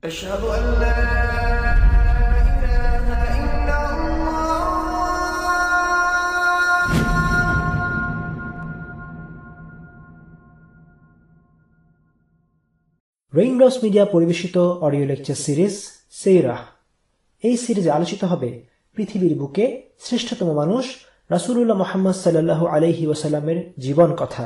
أشهد أن لا إله إلا الله raindrops media পরিবেশিত audio lecture series সেইরাহ। এই সিরিজে আলোচিত হবে পৃথিবীর বুকে শ্রেষ্ঠতম মানুষ রাসূলুল্লাহ মুহাম্মদ সাল্লাল্লাহু আলাইহি ওয়াসাল্লামের জীবন কথা।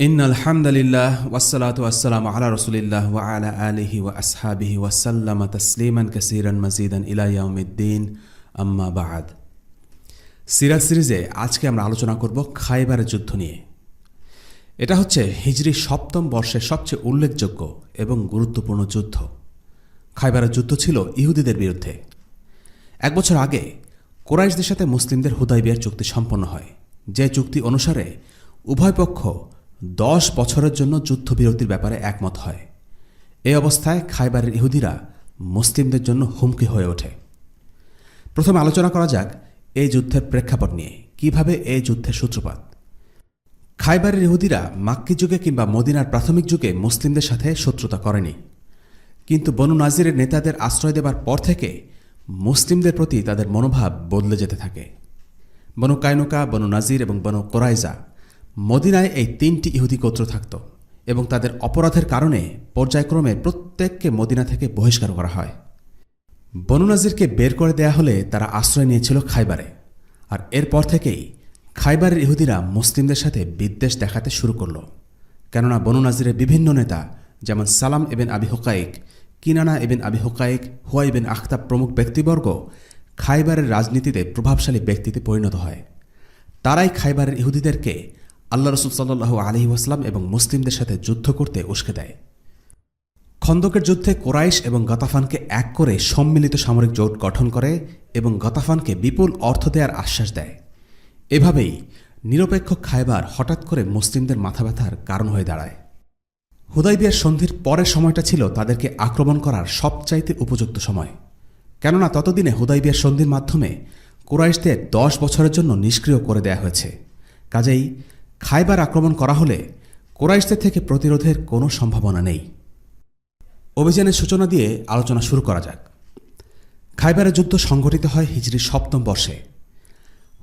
ইন্নাল হামদুলিল্লাহ ওয়াসসালাতু ওয়াসসালামু আলা রাসূলিল্লাহ ওয়া আলা আলিহি ওয়া আসহাবিহি ওয়া সাল্লামা তাসলিমান কাসীরান মাজিদান ইলা ইয়াউমিদ্দিন, আম্মা বা'দ। সিরাত সিরিজে আজকে আমরা আলোচনা করব খায়বারের যুদ্ধ নিয়ে। এটা হচ্ছে হিজরি ৭ম বর্ষের সবচেয়ে উল্লেখযোগ্য এবং গুরুত্বপূর্ণ যুদ্ধ। খায়বারের যুদ্ধ ছিল ইহুদিদের বিরুদ্ধে। এক বছর আগে কুরাইশদের সাথে মুসলিমদের হুদায়বিয়ার চুক্তি সম্পন্ন হয়, যে চুক্তি অনুসারে উভয় পক্ষ 10 বছরের জন্য যুদ্ধবিরতির ব্যাপারে একমত হয়। এই অবস্থায় খায়বারের ইহুদিরা মুসলিমদের জন্য হুমকি হয়ে ওঠে। প্রথমে আলোচনা করা যাক এই যুদ্ধের প্রেক্ষাপট নিয়ে, কিভাবে এই যুদ্ধের সূত্রপাত। খায়বারের ইহুদিরা মাক্কি যুগে কিংবা মদিনার প্রাথমিক যুগে মুসলিমদের সাথে শত্রুতা করেনি, কিন্তু বনু নাজিরের নেতাদের আশ্রয় দেবার পর থেকে মুসলিমদের প্রতি তাদের মনোভাব বদলে যেতে থাকে। বনু কায়নুকা, বনু নাজির এবং বনু কোরাইজা, মদিনায় এই 3টি ইহুদি গোত্র থাকত এবং তাদের অপরাধের কারণে পর্যায়ক্রমে প্রত্যেককে মদিনা থেকে বহিষ্কার করা হয়। বনু নাজিরকে বের করে দেয়া হলে তারা আশ্রয় নিয়েছিল খায়বারে, আর এরপর থেকেই খায়বারের ইহুদিরা মুসলিমদের সাথে বিদ্বেষ দেখাতে শুরু করল। কেননা বনু নাজিরের বিভিন্ন নেতা যেমন সালাম ইবন আবি হুকাইক, কিনানা ইবন আবি হুকাইক, হুয়াই বিন আখতাব প্রমুখ ব্যক্তিবর্গ খায়বারের রাজনীতিতে প্রভাবশালী ব্যক্তিতে পরিণত হয়। তারাই খায়বারের ইহুদিদেরকে আল্লাহ রাসূল সাল্লাল্লাহু আলাইহি ওয়াসাল্লাম এবং মুসলিমদের সাথে যুদ্ধ করতে উস্কে দেয়। খন্দকের যুদ্ধে কোরাইশ এবং গাতাফানকে এক করে সম্মিলিত সামরিক জোট গঠন করে এবং গাতাফানকে বিপুল অর্থ দেওয়ার আশ্বাস দেয়। এভাবেই নিরপেক্ষ খায়বার হঠাৎ করে মুসলিমদের মাথা ব্যথার কারণ হয়ে দাঁড়ায়। হুদায়বিয়ার সন্ধির পরের সময়টা ছিল তাদেরকে আক্রমণ করার সবচাইতে উপযুক্ত সময়, কেননা ততদিনে হুদায়বিয়ার সন্ধির মাধ্যমে কুরাইশদের 10 বছরের জন্য নিষ্ক্রিয় করে দেয়া হয়েছে। কাজেই খায়বার আক্রমণ করা হলে কুরাইশদের থেকে প্রতিরোধের কোনো সম্ভাবনা নেই। অভিযানের সূচনা দিয়ে আলোচনা শুরু করা যাক। খায়বারের যুদ্ধ সংঘটিত হয় হিজরি 7ম বর্ষে।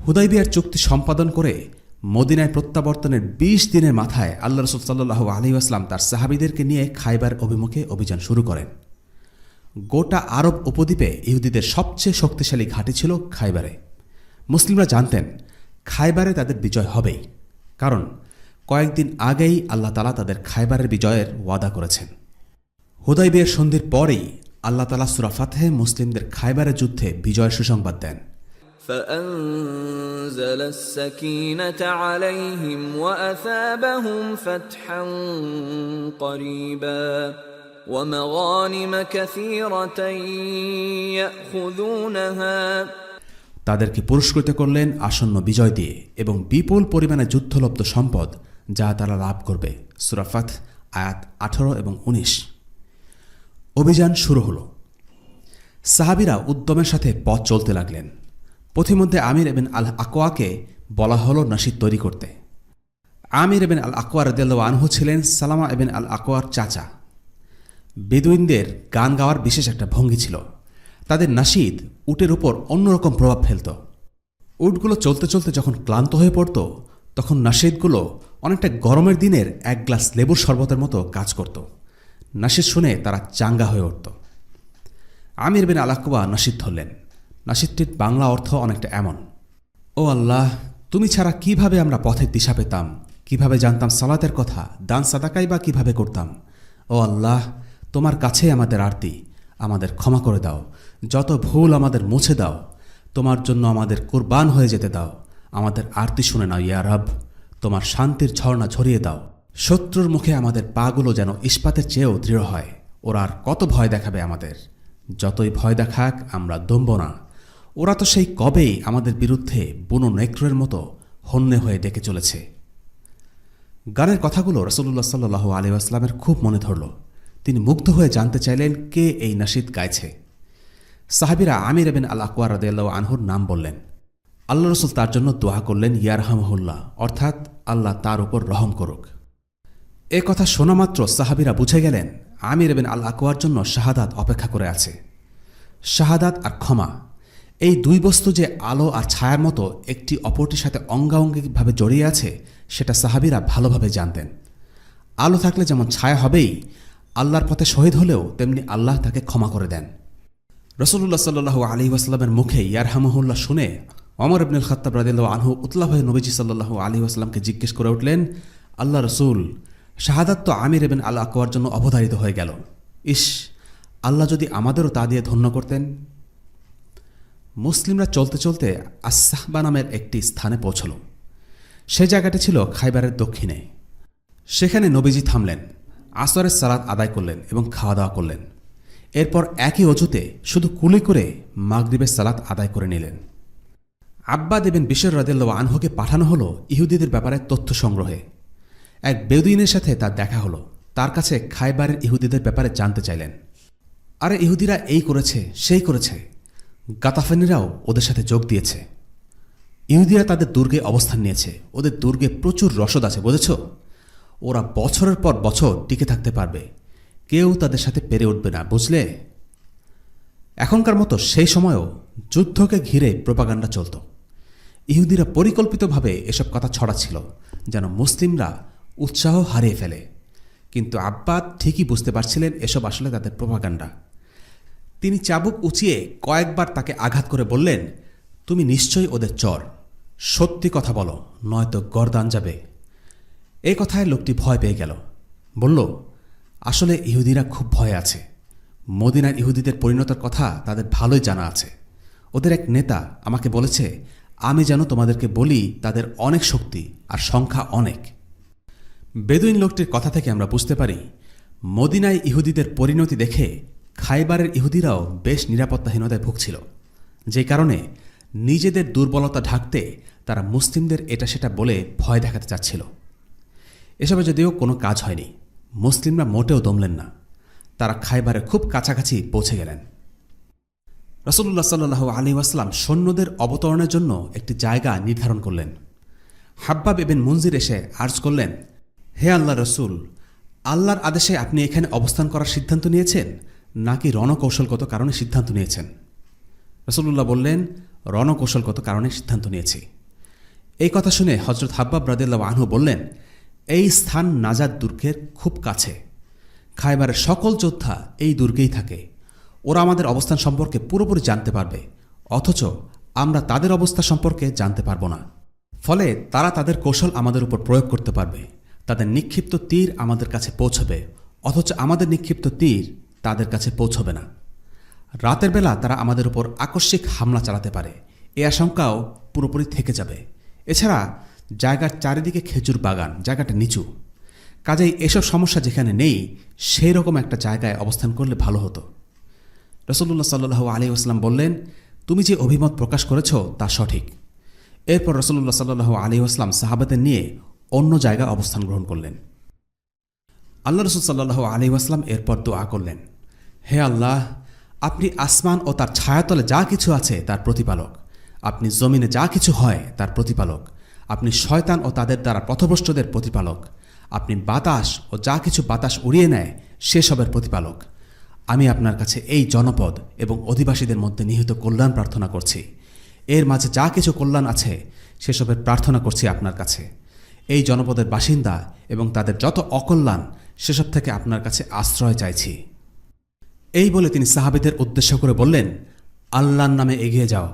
হুদায়বিয়ার চুক্তি সম্পাদন করে মদিনায় প্রত্যাবর্তনের 20 দিনের মাথায় আল্লাহ রাসূল সাল্লাল্লাহু আলাইহি ওয়াসাল্লাম তার সাহাবীদেরকে নিয়ে খায়বার অভিমুখে অভিযান শুরু করেন। গোটা আরব উপদ্বীপে ইহুদিদের সবচেয়ে শক্তিশালী ঘাঁটি ছিল খায়বারে। মুসলিমরা জানতেন খায়বারে তাদের বিজয় হবেই, কারণ কয়েকদিন আগেই আল্লাহ তাআলা তাদের খায়বারের বিজয়ের ওয়াদা করেছেন। হুদায়বিয়ার সন্ধির পরেই আল্লাহ তাআলা সূরা ফাতহে মুসলিমদের খায়বারের যুদ্ধে বিজয়ের সুসংবাদ দেন। فأنزل السكينة عليهم وأثابهم فتحا قريبا ومغانم كثيرة يأخذونها। তাদেরকে পুরস্কৃত করলেন আসন্ন বিজয় দিয়ে এবং বিপুল পরিমাণে যুদ্ধলব্ধ সম্পদ যা তারা লাভ করবে। সূরা ফাত আয়াত 18 এবং 19। অভিযান শুরু হল। সাহাবীরা উদ্যমের সাথে পথ চলতে লাগলেন। পথিমধ্যে আমির ইবন আল আকওয়াকে বলা হলো নাশিদ তৈরি করতে। আমির ইবন আল আকওয়া রাদিয়াল্লাহু আনহু ছিলেন সালামা ইবন আল আকওয়ার চাচা। বেদুইনদের গান গাওয়ার বিশেষ একটা ভঙ্গি ছিল। তাদের নাশিদ উটের উপর অন্যরকম প্রভাব ফেলত। উটগুলো চলতে চলতে যখন ক্লান্ত হয়ে পড়ত, তখন নাশিদগুলো অনেকটা গরমের দিনের 1 গ্লাস লেবুর শরবতের মতো কাজ করত। নাশিদ শুনে তারা চাঙ্গা হয়ে উঠত। আমির বিন আল আকওয়া নাশিদ ধরলেন। নাশিদটির বাংলা অর্থ অনেকটা এমন: ও আল্লাহ, তুমি ছাড়া কিভাবে আমরা পথের দিশা পেতাম, কিভাবে জানতাম সালাতের কথা, দান সাদাকাই বা কিভাবে করতাম। ও আল্লাহ, তোমার কাছেই আমাদের আরতি, আমাদের ক্ষমা করে দাও, যত ভুল আমাদের মুছে দাও, তোমার জন্য আমাদের কুরবান হয়ে যেতে দাও, আমাদের আরতি শুনে নাও ইয়া রব, তোমার শান্তির ঝর্ণা ঝরিয়ে দাও। শত্রুর মুখে আমাদের পাগুলো যেন ইস্পাতের চেয়েও দৃঢ় হয়। ওরা আর কত ভয় দেখাবে আমাদের, যতই ভয় দেখাক আমরা দমব না। ওরা তো সেই কবেই আমাদের বিরুদ্ধে বুনো নেকড়ের মতো হন্যে হয়ে ডেকে চলেছে। গানের কথাগুলো রাসূলুল্লাহ সাল্লাল্লাহু আলাইহি ওয়াসাল্লামের খুব মনে ধরল। তিনি মুগ্ধ হয়ে জানতে চাইলেন কে এই নাশিদ গাইছে। সাহাবীরা আমির ইবন আল আকওয়া রাদিয়াল্লাহু আনহুর নাম বললেন। আল্লাহ রাসূল তার জন্য দোয়া করলেন ইয়ারহামহুল্লাহ, অর্থাৎ আল্লাহ তার উপর রহম করুক। এ কথা শোনা মাত্র সাহাবীরা বুঝে গেলেন আমির ইবনে আল আকওয়ার জন্য শাহাদাত অপেক্ষা করে আছে। শাহাদাত আর ক্ষমা, এই দুই বস্তু যে আলো আর ছায়ার মতো একটি অপরটির সাথে অঙ্গাঙ্গিকভাবে জড়িয়ে আছে সেটা সাহাবীরা ভালোভাবে জানতেন। আলো থাকলে যেমন ছায়া হবেই, আল্লাহর পথে শহীদ হলেও তেমনি আল্লাহ তাকে ক্ষমা করে দেন। রাসূলুল্লাহ সাল্লাল্লাহু আলাইহি ওয়াসাল্লামের মুখে ইয়ারহামুহুল্লাহ শুনে ওমর ইবনুল খাত্তাব রাদিয়াল্লাহু আনহু উতলা হয়ে নবীজি সাল্লাল্লাহু আলাইহি ওয়াসাল্লামকে জিজ্ঞেস করে উঠলেন, আল্লাহ রসূল, শাহাদাত তো আমির ইবনে আল আকওয়ার জন্য অবধারিত হয়ে গেল। ইস, আল্লাহ যদি আমাদেরও তা দিয়ে ধন্য করতেন। মুসলিমরা চলতে চলতে আস-সাহবা নামের একটি স্থানে পৌঁছল। সে জায়গাটি ছিল খাইবারের দক্ষিণে। সেখানে নবীজি থামলেন, আসরের সালাত আদায় করলেন এবং খাওয়া দাওয়া করলেন। এরপর একই অজুতে শুধু কুলি করে মাগরিবের সালাত আদায় করে নিলেন। আব্বাদ ইবনে বিশর রাদিয়াল্লাহু আনহুকে পাঠানো হলো ইহুদিদের ব্যাপারে তথ্য সংগ্রহে। এক বেদুইনের সাথে তার দেখা হলো। তার কাছে খাইবারের ইহুদিদের ব্যাপারে জানতে চাইলেন। আরে ইহুদিরা এই করেছে, সেই করেছে, গাতাফানিরাও ওদের সাথে যোগ দিয়েছে। ইহুদিরা তাদের দুর্গে অবস্থান নিয়েছে, ওদের দুর্গে প্রচুর রসদ আছে, বুঝেছ? ওরা বছরের পর বছর টিকে থাকতে পারবে, কেউ তাদের সাথে পেরে উঠবে না, বুঝলে? এখনকার মতো সেই সময়ও যুদ্ধকে ঘিরে প্রোপাগান্ডা চলত। ইহুদিরা পরিকল্পিতভাবে এসব কথা ছড়াচ্ছিল যেন মুসলিমরা উৎসাহ হারিয়ে ফেলে। কিন্তু আব্বাদ ঠিকই বুঝতে পারছিলেন এসব আসলে তাদের প্রোপাগান্ডা। তিনি চাবুক উঁচিয়ে কয়েকবার তাকে আঘাত করে বললেন, তুমি নিশ্চয়ই ওদের চর, সত্যি কথা বলো, নয়তো গর্দান যাবে। এই কথায় লোকটি ভয় পেয়ে গেল। বলল, আসলে ইহুদিরা খুব ভয়ে আছে। মদিনার ইহুদিদের পরিণতির কথা তাদের ভালোই জানা আছে। ওদের এক নেতা আমাকে বলেছে আমি যেন তোমাদেরকে বলি তাদের অনেক শক্তি আর সংখ্যা অনেক। বেদুইন লোকটির কথা থেকে আমরা বুঝতে পারি মদিনায় ইহুদিদের পরিণতি দেখে খাইবারের ইহুদিরাও বেশ নিরাপত্তাহীনতায় ভুগছিল, যে কারণে নিজেদের দুর্বলতা ঢাকতে তারা মুসলিমদের এটা সেটা বলে ভয় দেখাতে চাচ্ছিল। এসবে যদিও কোনো কাজ হয়নি, মুসলিমরা মোটেও দমলেন না। তারা খাইবারের খুব কাছাকাছি পৌঁছে গেলেন। রাসূলুল্লাহ সাল্লাল্লাহু আলাইহি ওয়াসাল্লাম সৈন্যদের অবতরণের জন্য একটি জায়গা নির্ধারণ করলেন। হাব্বাব ইবনে মুনজির এসে আর্জ করলেন, হে আল্লাহ রসুল, আল্লাহর আদেশে আপনি এখানে অবস্থান করার সিদ্ধান্ত নিয়েছেন নাকি রণকৌশলগত কারণে সিদ্ধান্ত নিয়েছেন? রাসূলুল্লাহ বললেন, রণকৌশলগত কারণে সিদ্ধান্ত নিয়েছি। এই কথা শুনে হযরত হাব্বাব রাদিয়াল্লাহু আনহু বললেন, এই স্থান নাজাদ দুর্গের খুব কাছে। খাইবারের সকল যোদ্ধা এই দুর্গেই থাকে। ওরা আমাদের অবস্থান সম্পর্কে পুরোপুরি জানতে পারবে, অথচ আমরা তাদের অবস্থা সম্পর্কে জানতে পারব না। ফলে তারা তাদের কৌশল আমাদের উপর প্রয়োগ করতে পারবে। তাদের নিক্ষিপ্ত তীর আমাদের কাছে পৌঁছবে, অথচ আমাদের নিক্ষিপ্ত তীর তাদের কাছে পৌঁছবে না। রাতের বেলা তারা আমাদের উপর আকস্মিক হামলা চালাতে পারে, এ আশঙ্কাও পুরোপুরি থেকে যাবে। এছাড়া জায়গার চারিদিকে খেজুর বাগান, জায়গাটা নিচু। কাজেই এসব সমস্যা যেখানে নেই সেই রকম একটা জায়গায় অবস্থান করলে ভালো হতো। রাসূলুল্লাহ সাল্লাল্লাহু আলাইহি ওয়াসাল্লাম বললেন, তুমি যে অভিমত প্রকাশ করেছ তা সঠিক। এরপর রাসূলুল্লাহ সাল্লাল্লাহু আলাইহি ওয়াসাল্লাম সাহাবাদের নিয়ে অন্য জায়গায় অবস্থান গ্রহণ করলেন। আল্লাহ রাসূল সাল্লাল্লাহু আলাইহি ওয়াসাল্লাম এরপর দোয়া করলেন, হে আল্লাহ, আপনি আসমান ও তার ছায়াতলে যা কিছু আছে তার প্রতিপালক, আপনি জমিনে যা কিছু হয় তার প্রতিপালক, আপনি শয়তান ও তাদের দ্বারা পথভ্রষ্টদের প্রতিপালক, আপনি বাতাস ও যা কিছু বাতাস উড়িয়ে নেয় সেসবের প্রতিপালক। আমি আপনার কাছে এই জনপদ এবং অধিবাসীদের মধ্যে নিহিত কল্যাণ প্রার্থনা করছি। এর মাঝে যা কিছু কল্যাণ আছে সেসবের প্রার্থনা করছি আপনার কাছে। এই জনপদের বাসিন্দা এবং তাদের যত অকল্যাণ সেসব থেকে আপনার কাছে আশ্রয় চাইছি। এই বলে তিনি সাহাবীদের উদ্দেশ্য করে বললেন, আল্লাহর নামে এগিয়ে যাও।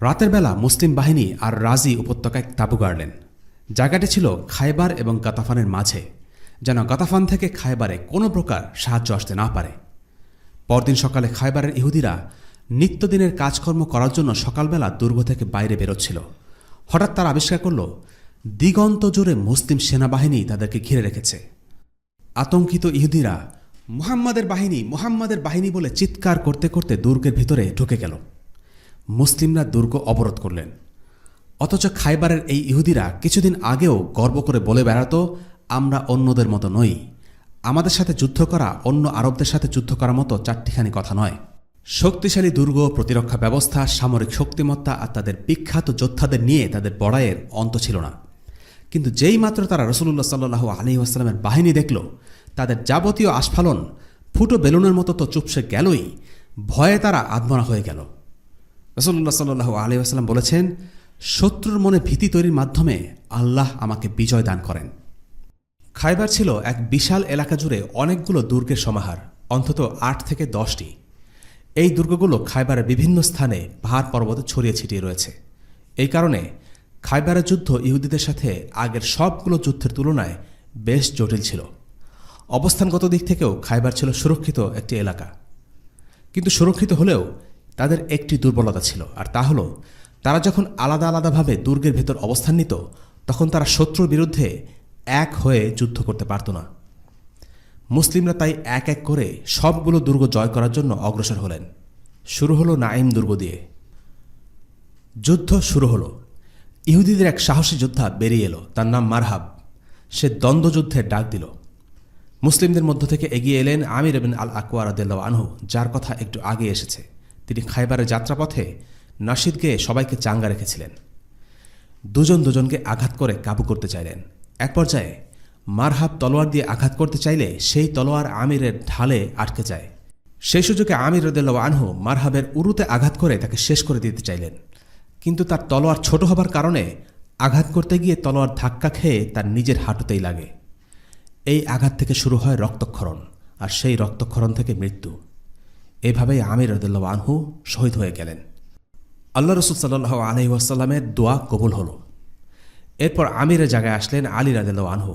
রাতের বেলা মুসলিম বাহিনী আর রাজি উপত্যকায় তাঁবু গাড়লেন। জায়গাটি ছিল খাইবার এবং গাতাফানের মাঝে, যেন গাতাফান থেকে খাইবারে কোনো প্রকার সাহায্য আসতে না পারে। পরদিন সকালে খাইবারের ইহুদিরা নিত্যদিনের কাজকর্ম করার জন্য সকালবেলা দুর্গ থেকে বাইরে বেরোচ্ছিল। হঠাৎ তারা আবিষ্কার করল দিগন্ত জুড়ে মুসলিম সেনাবাহিনী তাদেরকে ঘিরে রেখেছে। আতঙ্কিত ইহুদিরা মুহাম্মাদের বাহিনী, মুহাম্মাদের বাহিনী বলে চিৎকার করতে করতে দুর্গের ভিতরে ঢুকে গেল। মুসলিমরা দুর্গ অবরোধ করলেন। অথচ খাইবারের এই ইহুদিরা কিছুদিন আগেও গর্ব করে বলে বেড়াতো, আমরা অন্যদের মতো নই, আমাদের সাথে যুদ্ধ করা অন্য আরবদের সাথে যুদ্ধ করার মতো চারটিখানি কথা নয়। শক্তিশালী দুর্গ, প্রতিরক্ষা ব্যবস্থা, সামরিক শক্তিমত্তা আর তাদের বিখ্যাত যোদ্ধাদের নিয়ে তাদের বড়াইয়ের অন্ত ছিল না। কিন্তু যেই মাত্র তারা রাসূলুল্লাহ সাল্লাল্লাহু আলাইহি ওয়াসাল্লামের বাহিনী দেখল, তাদের যাবতীয় আস্ফালন ফুটো বেলুনের মতো তো চুপসে গেলই, ভয়ে তারা আধমরা হয়ে গেল। রাসূলুল্লাহ সাল্লাল্লাহু আলাইহি ওয়াসাল্লাম বলেছেন, শত্রুর মনে ভীতি তৈরির মাধ্যমে আল্লাহ আমাকে বিজয় দান করেন। খায়বার ছিল এক বিশাল এলাকা জুড়ে অনেকগুলো দুর্গের সমাহার, অন্তত ৮ থেকে ১০টি। এই দুর্গগুলো খায়বারের বিভিন্ন স্থানে পাহাড় পর্বতে ছড়িয়ে ছিটিয়ে রয়েছে। এই কারণে খায়বারের যুদ্ধ ইহুদিদের সাথে আগের সবগুলো যুদ্ধের তুলনায় বেশ জটিল ছিল। অবস্থানগত দিক থেকেও খায়বার ছিল সুরক্ষিত একটি এলাকা। কিন্তু সুরক্ষিত হলেও তাদের একটি দুর্বলতা ছিল, আর তা হল তারা যখন আলাদা আলাদাভাবে দুর্গের ভেতর অবস্থান নিত, তখন তারা শত্রুর বিরুদ্ধে এক হয়ে যুদ্ধ করতে পারত না। মুসলিমরা তাই এক এক করে সবগুলো দুর্গ জয় করার জন্য অগ্রসর হলেন। শুরু হলো নাইম দুর্গ দিয়ে। যুদ্ধ শুরু হলো। ইহুদিদের এক সাহসী যোদ্ধা বেরিয়ে এলো, তার নাম মারহাব। সে দ্বন্দ্বযুদ্ধের ডাক দিল। মুসলিমদের মধ্য থেকে এগিয়ে এলেন আমির ইবনে আল আকওয়া রাদিয়াল্লাহু আনহু, যার কথা একটু আগে এসেছে। তিনি খায়বারের যাত্রাপথে নাশিদ গেয়ে সবাইকে চাঙ্গা রেখেছিলেন। দুজন দুজনকে আঘাত করে কাবু করতে চাইলেন। এক পর্যায়ে মারহাব তলোয়ার দিয়ে আঘাত করতে চাইলে সেই তলোয়ার আমিরের ঢালে আটকে যায়। সেই সুযোগে আমির রাদিয়াল্লাহু আনহু মারহাবের উরুতে আঘাত করে তাকে শেষ করে দিতে চাইলেন, কিন্তু তার তলোয়ার ছোট হবার কারণে আঘাত করতে গিয়ে তলোয়ার ধাক্কা খেয়ে তার নিজের হাঁটুতেই লাগে। এই আঘাত থেকে শুরু হয় রক্তক্ষরণ, আর সেই রক্তক্ষরণ থেকে মৃত্যু। এভাবেই আমির রাদিয়াল্লাহু আনহু শহীদ হয়ে গেলেন। আল্লাহ রাসূল সাল্লাল্লাহু আলাইহি ওয়াসাল্লামের দোয়া কবুল হল। এরপর আমিরের জায়গায় আসলেন আলী রাদিয়াল্লাহু আনহু।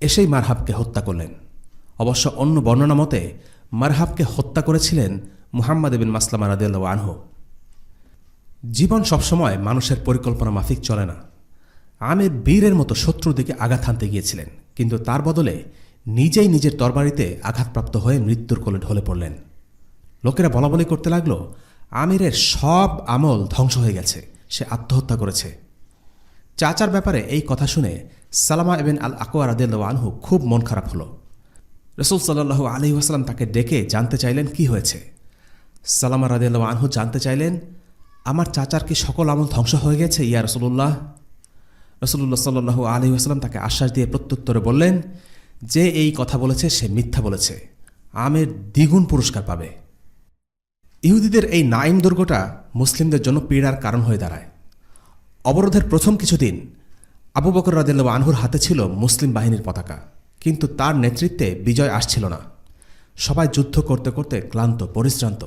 এসেই মারহাবকে হত্যা করলেন। অবশ্য অন্য বর্ণনা মতে মারহাবকে হত্যা করেছিলেন মুহাম্মদ ইবনে মাসলামা রাদিয়াল্লাহু আনহু। জীবন সবসময় মানুষের পরিকল্পনা মাফিক চলে না। আমির বীরের মতো শত্রুর দিকে আঘাত হানতে গিয়েছিলেন, কিন্তু তার বদলে নিজেই নিজের তরবারিতে আঘাতপ্রাপ্ত হয়ে মৃত্যুর কোলে ঢলে পড়লেন। লোকেরা বলাবলি করতে লাগল, আমিরের সব আমল ধ্বংস হয়ে গেছে, সে আত্মহত্যা করেছে। চাচার ব্যাপারে এই কথা শুনে সালামা ইবনে আল আকওয়া রাদিয়াল্লাহু আনহু খুব মন খারাপ হলো। রাসূল সাল্লাল্লাহু আলাইহি ওয়াসাল্লাম তাকে ডেকে জানতে চাইলেন কি হয়েছে। সালামা রাদিয়াল্লাহু আনহু জানতে চাইলেন, আমার চাচার কি সকল আমল ধ্বংস হয়ে গেছে ইয়া রাসূলুল্লাহ? রাসূলুল্লাহ সাল্লাল্লাহু আলাইহি ওয়াসাল্লাম তাকে আশ্বাস দিয়ে প্রত্যুত্তরে বললেন, যে এই কথা বলেছে সে মিথ্যা বলেছে, আমির দ্বিগুণ পুরস্কার পাবে। ইহুদিদের এই নাইম দুর্গটা মুসলিমদের জন্য পীড়ার কারণ হয়ে দাঁড়ায়। অবরোধের প্রথম কিছুদিন আবু বকর রাদিয়াল্লাহু আনহুর হাতে ছিল মুসলিম বাহিনীর পতাকা, কিন্তু তার নেতৃত্বে বিজয় আসছিল না। সবাই যুদ্ধ করতে করতে ক্লান্ত পরিশ্রান্ত।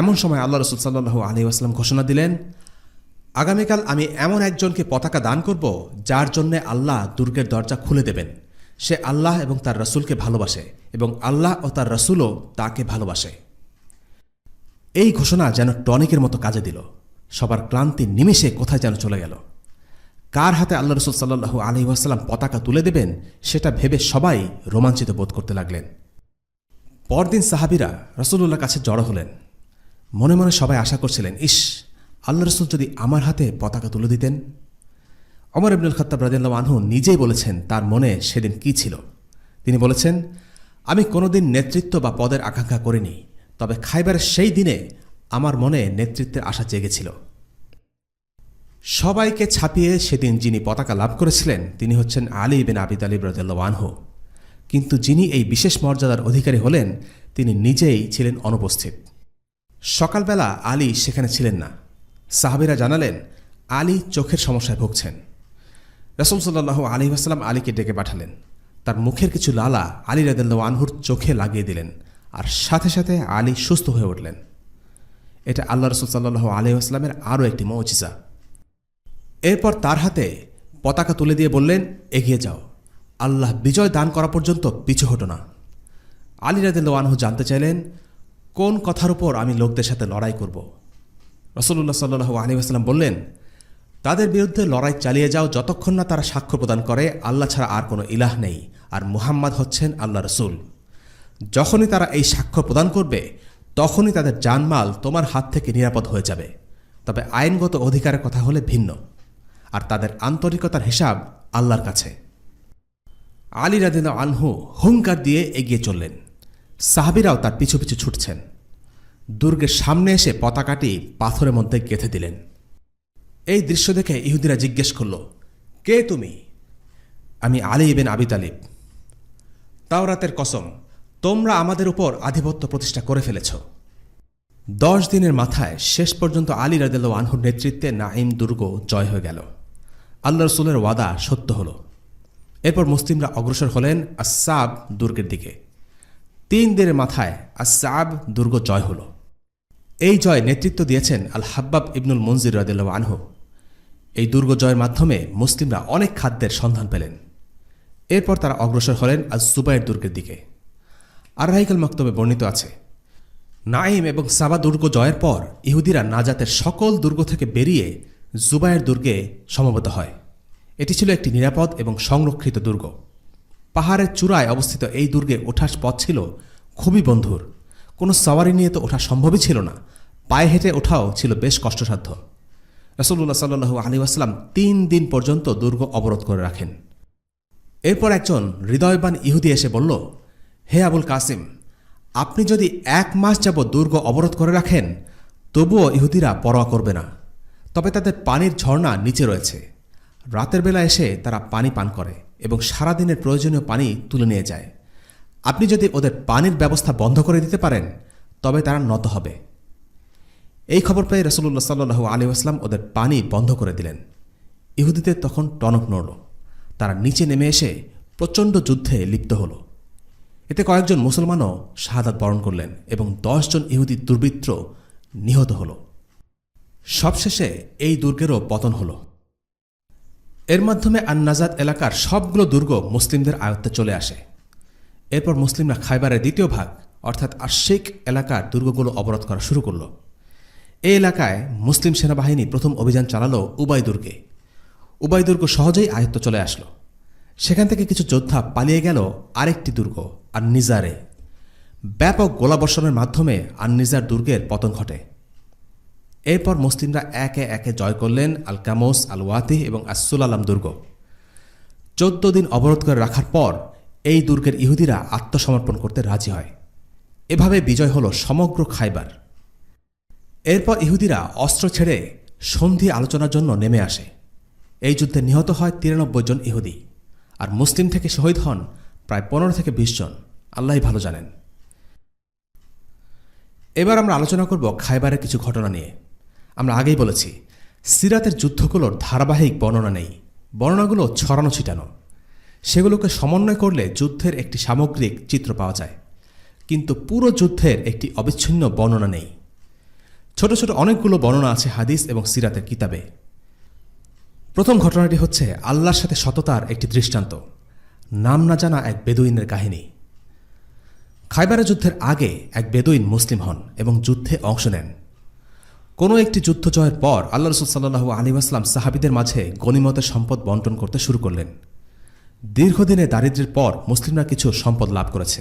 এমন সময় আল্লাহ রাসূল সাল্লাল্লাহু আলাইহি ওয়াসাল্লাম ঘোষণা দিলেন, আগামীকাল আমি এমন একজনকে পতাকা দান করব যার জন্যে আল্লাহ দুর্গের দরজা খুলে দেবেন। সে আল্লাহ এবং তার রাসূলকে ভালোবাসে এবং আল্লাহ ও তার রাসূলও তাকে ভালোবাসে। এই ঘোষণা যেন টনিকের মতো কাজে দিল। সবার ক্লান্তি নিমেষে কোথায় যেন চলে গেল। কার হাতে আল্লাহ রাসূল সাল্লাল্লাহু আলাইহি ওয়াসাল্লাম পতাকা তুলে দেবেন সেটা ভেবে সবাই রোমাঞ্চিত বোধ করতে লাগলেন। পরদিন সাহাবীরা রাসূলুল্লাহর কাছে জড়ো হলেন। মনে মনে সবাই আশা করছিলেন, ইস, আল্লাহ রাসূল যদি আমার হাতে পতাকা তুলে দিতেন। ওমর ইবনুল খাত্তাব রাদিয়াল্লাহু আনহু নিজেই বলেছেন তার মনে সেদিন কি ছিল। তিনি বলেছেন, আমি কোনোদিন নেতৃত্ব বা পদের আকাঙ্ক্ষা করিনি, তবে খায়বারের সেই দিনে আমার মনে নেতৃত্বের আশা জেগেছিল। সবাইকে ছাপিয়ে সেদিন যিনি পতাকা লাভ করেছিলেন তিনি হচ্ছেন আলী ইবনে আবি তালিব রাদিয়াল্লাহু আনহু। কিন্তু যিনি এই বিশেষ মর্যাদার অধিকারী হলেন তিনি নিজেই ছিলেন অনুপস্থিত। সকালবেলা আলী সেখানে ছিলেন না। সাহাবীরা জানালেন আলী চোখের সমস্যায় ভুগছেন। রাসূল সাল্লাল্লাহু আলাইহি ওয়াসাল্লাম আলীকে ডেকে পাঠালেন। তার মুখের কিছু লালা আলী রাদিয়াল্লাহু আনহুর চোখে লাগিয়ে দিলেন, আর সাথে সাথে আলী সুস্থ হয়ে উঠলেন। এটা আল্লাহ রাসূল সাল্লাল্লাহু আলাইহি ওয়াসাল্লামের আরও একটি মুজিজা। এরপর তার হাতে পতাকা তুলে দিয়ে বললেন, এগিয়ে যাও, আল্লাহ বিজয় দান করা পর্যন্ত পিছু হটো না। আলী রাদিয়াল্লাহু আনহু জানতে চাইলেন, কোন কথার উপর আমি লোকদের সাথে লড়াই করব? রাসূলুল্লাহ সাল্লাল্লাহু আলাইহি ওয়াসাল্লাম বললেন, তাদের বিরুদ্ধে লড়াই চালিয়ে যাও যতক্ষণ না তারা সাক্ষ্য প্রদান করে আল্লাহ ছাড়া আর কোনো ইলাহ নেই আর মুহাম্মদ হচ্ছেন আল্লাহ রসুল। যখনই তারা এই সাক্ষ্য প্রদান করবে তখনই তাদের জানমাল তোমার হাত থেকে নিরাপদ হয়ে যাবে। তবে আইনগত অধিকারের কথা হলে ভিন্ন, আর তাদের আন্তরিকতার হিসাব আল্লাহর কাছে। আলী রাদিয়াল্লাহু আনহু হুঙ্কার দিয়ে এগিয়ে চললেন। সাহাবীরাও তার পিছু পিছু ছুটছেন। দুর্গের সামনে এসে পতাকাটি পাথরের মধ্যে গেঁথে দিলেন। এই দৃশ্য দেখে ইহুদিরা জিজ্ঞেস করল, কে তুমি? আমি আলী ইবনে আবি তালিব। তাওরাতের কসম, তোমরা আমাদের উপর আধিপত্য প্রতিষ্ঠা করে ফেলেছ। 10 দিনের মাথায় শেষ পর্যন্ত আলী রাদিয়াল্লাহু আনহুর নেতৃত্বে নাঈম দুর্গ জয় হয়ে গেল। আল্লাহ রসুলের ওয়াদা সত্য হল। এরপর মুসলিমরা অগ্রসর হলেন আস-সাব দুর্গের দিকে। 3 দিনের মাথায় আস-সাব দুর্গ জয় হল। এই জয় নেতৃত্ব দিয়েছেন আল হাব্বাব ইবনুল মুনজির রাদিয়াল্লাহু আনহু। এই দুর্গ জয়ের মাধ্যমে মুসলিমরা অনেক খাদ্যের সন্ধান পেলেন। এরপর তারা অগ্রসর হলেন আজ-জুবাইর দুর্গের দিকে। আর রাহিকাল মাকতুবে বর্ণিত আছে, নাঈম এবং সাবা দুর্গ জয়ের পর ইহুদিরা নাজাতের সকল দুর্গ থেকে বেরিয়ে জুবাইর দুর্গে সমবেত হয়। এটি ছিল একটি নিরাপদ এবং সংরক্ষিত দুর্গ। পাহাড়ের চূড়ায় অবস্থিত এই দুর্গে ওঠার পথ ছিল খুবই বন্ধুর। কোনো সওয়ারি নিয়ে তো ওঠা সম্ভবই ছিল না, পায়ে হেঁটে ওঠাও ছিল বেশ কষ্টসাধ্য। রাসূলুল্লাহ সাল্লাল্লাহু আলাইহি ওয়াসাল্লাম 3 দিন পর্যন্ত দুর্গ অবরোধ করে রাখেন। এরপর একজন হৃদয়বান ইহুদি এসে বলল, হে আবুল কাসিম, আপনি যদি 1 মাস যাবৎ দুর্গ অবরোধ করে রাখেন তবুও ইহুদিরা পরোয়া করবে না। তবে তাদের পানির ঝর্ণা নিচে রয়েছে। রাতের বেলা এসে তারা পানি পান করে এবং সারাদিনের প্রয়োজনীয় পানি তুলে নিয়ে যায়। আপনি যদি ওদের পানির ব্যবস্থা বন্ধ করে দিতে পারেন তবে তারা নত হবে। এই খবর পেয়ে রাসূলুল্লাহ সাল্লাল্লাহু আলাইহি ওয়াসাল্লাম ওদের পানি বন্ধ করে দিলেন। ইহুদিদের তখন টনক নড়ল। তারা নিচে নেমে এসে প্রচণ্ড যুদ্ধে লিপ্ত হল। এতে কয়েকজন মুসলমানও শাহাদাত বরণ করলেন এবং 10 জন ইহুদি দুর্বৃত্ত নিহত হল। সবশেষে এই দুর্গেরও পতন হল। এর মাধ্যমে আন-নাজাত এলাকার সবগুলো দুর্গ মুসলিমদের আয়ত্তে চলে আসে। এরপর মুসলিমরা খায়বারের দ্বিতীয় ভাগ অর্থাৎ আশ-শিক এলাকার দুর্গগুলো অবরোধ করা শুরু করল। এই এলাকায় মুসলিম সেনাবাহিনী প্রথম অভিযান চালালো উবাই দুর্গে। উবাই দুর্গ সহজেই আয়ত্ত চলে আসলো। সেখান থেকে কিছু যোদ্ধা পালিয়ে গেল আরেকটি দুর্গ আন-নিজারে। ব্যাপক গোলাবর্ষণের মাধ্যমে আন-নিজার দুর্গের পতন ঘটে। এরপর মুসলিমরা একে একে জয় করলেন আল কামোস, আল ওয়াতিহ এবং আস-সুলালাম দুর্গ। 14 দিন অবরোধ করে রাখার পর এই দুর্গের ইহুদিরা আত্মসমর্পণ করতে রাজি হয়। এভাবে বিজয় হল সমগ্র খায়বার। এরপর ইহুদিরা অস্ত্র ছেড়ে সন্ধি আলোচনার জন্য নেমে আসে। এই যুদ্ধে নিহত হয় 93 জন ইহুদি, আর মুসলিম থেকে শহীদ হন প্রায় 15 থেকে 20 জন। আল্লাহই ভালো জানেন। এবার আমরা আলোচনা করব খায়বারের কিছু ঘটনা নিয়ে। আমরা আগেই বলেছি, সিরাতের যুদ্ধগুলোর ধারাবাহিক বর্ণনা নেই, বর্ণনাগুলো ছড়ানো ছিটানো। সেগুলোকে সমন্বয় করলে যুদ্ধের একটি সামগ্রিক চিত্র পাওয়া যায়, কিন্তু পুরো যুদ্ধের একটি অবিচ্ছিন্ন বর্ণনা নেই। ছোট ছোট অনেকগুলো বর্ণনা আছে হাদিস এবং সিরাতের কিতাবে। প্রথম ঘটনাটি হচ্ছে আল্লাহর সাথে সততার একটি দৃষ্টান্ত, নাম না জানা এক বেদুইনের কাহিনী। খায়বারের যুদ্ধের আগে এক বেদুইন মুসলিম হন এবং যুদ্ধে অংশ নেন। কোনো একটি যুদ্ধ জয়ের পর আল্লাহ রাসূল সাল্লাল্লাহু আলাইহি ওয়াসাল্লাম সাহাবীদের মাঝে গনিমতের সম্পদ বণ্টন করতে শুরু করলেন। দীর্ঘদিনের দারিদ্র্যের পর মুসলিমরা কিছু সম্পদ লাভ করেছে।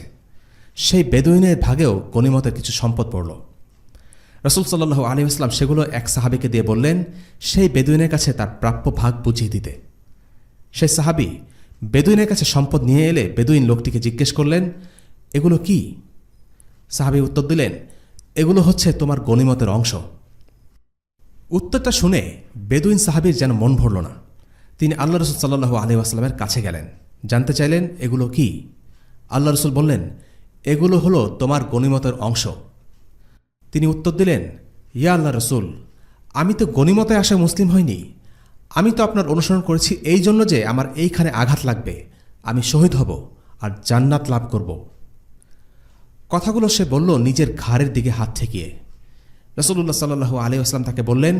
সেই বেদুইনের ভাগেও গনিমতের কিছু সম্পদ পড়ল। রাসূল সাল্লাল্লাহু আলাইহি ওয়াসাল্লাম সেগুলো এক সাহাবীকে দিয়ে বললেন সেই বেদুইনের কাছে তার প্রাপ্য ভাগ বুঝিয়ে দিতে। সেই সাহাবী বেদুইনের কাছে সম্পদ নিয়ে এলে বেদুইন লোকটিকে জিজ্ঞেস করলেন, এগুলো কি? সাহাবী উত্তর দিলেন, এগুলো হচ্ছে তোমার গনিমতের অংশ। উত্তরটা শুনে বেদুইন সাহাবীর যেন মন ভরল না। তিনি আল্লাহ রাসূল সাল্লাল্লাহু আলাইহি ওয়াসাল্লামের কাছে গেলেন, জানতে চাইলেন এগুলো কি। আল্লাহ রাসূল বললেন, এগুলো হলো তোমার গনিমতের অংশ। তিনি উত্তর দিলেন, ইয়া আল্লাহ রাসূল, আমি তো গনিমতে আসা মুসলিম হইনি। আমি তো আপনার অনুসরণ করেছি এই জন্য যে আমার এইখানে আঘাত লাগবে, আমি শহীদ হব আর জান্নাত লাভ করব। কথাগুলো সে বলল নিজের ঘাড়ের দিকে হাত ঠেকিয়ে। রাসূলুল্লাহ সাল্লাল্লাহু আলাইহি ওয়াসাল্লাম তাকে বললেন,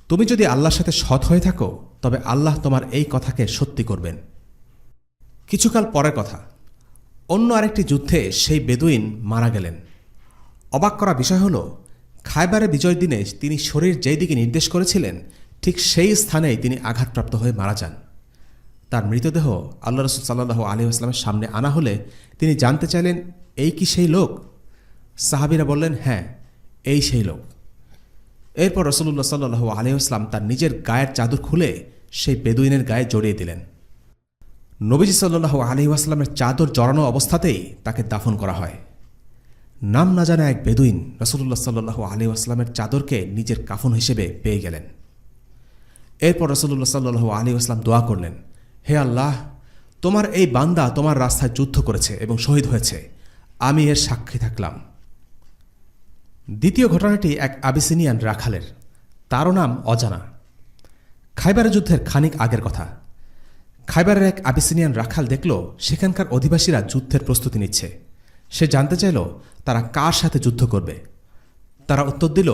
তুমি যদি আল্লাহর সাথে সৎ হয়ে থাকো তবে আল্লাহ তোমার এই কথাকে সত্যি করবেন। কিছুকাল পরের কথা, অন্য আরেকটি যুদ্ধে সেই বেদুইন মারা গেলেন। অবাক করা বিষয় হল, খায়বারের বিজয়ের দিনে তিনি শরীর যেই দিকে নির্দেশ করেছিলেন ঠিক সেই স্থানেই তিনি আঘাতপ্রাপ্ত হয়ে মারা যান। তার মৃতদেহ আল্লাহ রাসূল সাল্লাল্লাহু আলাইহি ওয়াসাল্লামের সামনে আনা হলে তিনি জানতে চাইলেন, এই কি সেই লোক? সাহাবীরা বললেন, হ্যাঁ, এই সেই লোক। এরপর রাসূলুল্লাহ সাল্লাল্লাহু আলাইহি ওয়াসাল্লাম তার নিজের গায়ের চাদর খুলে সেই বেদুইনের গায়ে জড়িয়ে দিলেন। নবীজি সাল্লাল্লাহু আলাইহি ওয়াসাল্লামের চাদর জড়ানো অবস্থাতেই তাকে দাফন করা হয়। নাম না জানা এক বেদুইন রাসূলুল্লাহ সাল্লাল্লাহু আলাইহি ওয়াসাল্লামের চাদরকে নিজের কাফন হিসেবে পেয়ে গেলেন। এরপর রাসূলুল্লাহ সাল্লাল্লাহু আলাইহি ওয়াসাল্লাম দোয়া করলেন, হে আল্লাহ, তোমার এই বান্দা তোমার রাস্তায় যুদ্ধ করেছে এবং শহীদ হয়েছে, আমি এর সাক্ষী থাকলাম। দ্বিতীয় ঘটনাটি এক আবিসিনিয়ান রাখালের, তারও নাম অজানা। খাইবারের যুদ্ধের খানিক আগের কথা। খাইবারের এক আবিসিনিয়ান রাখাল দেখল সেখানকার অধিবাসীরা যুদ্ধের প্রস্তুতি নিচ্ছে। সে জানতে চাইল তারা কার সাথে যুদ্ধ করবে। তারা উত্তর দিল,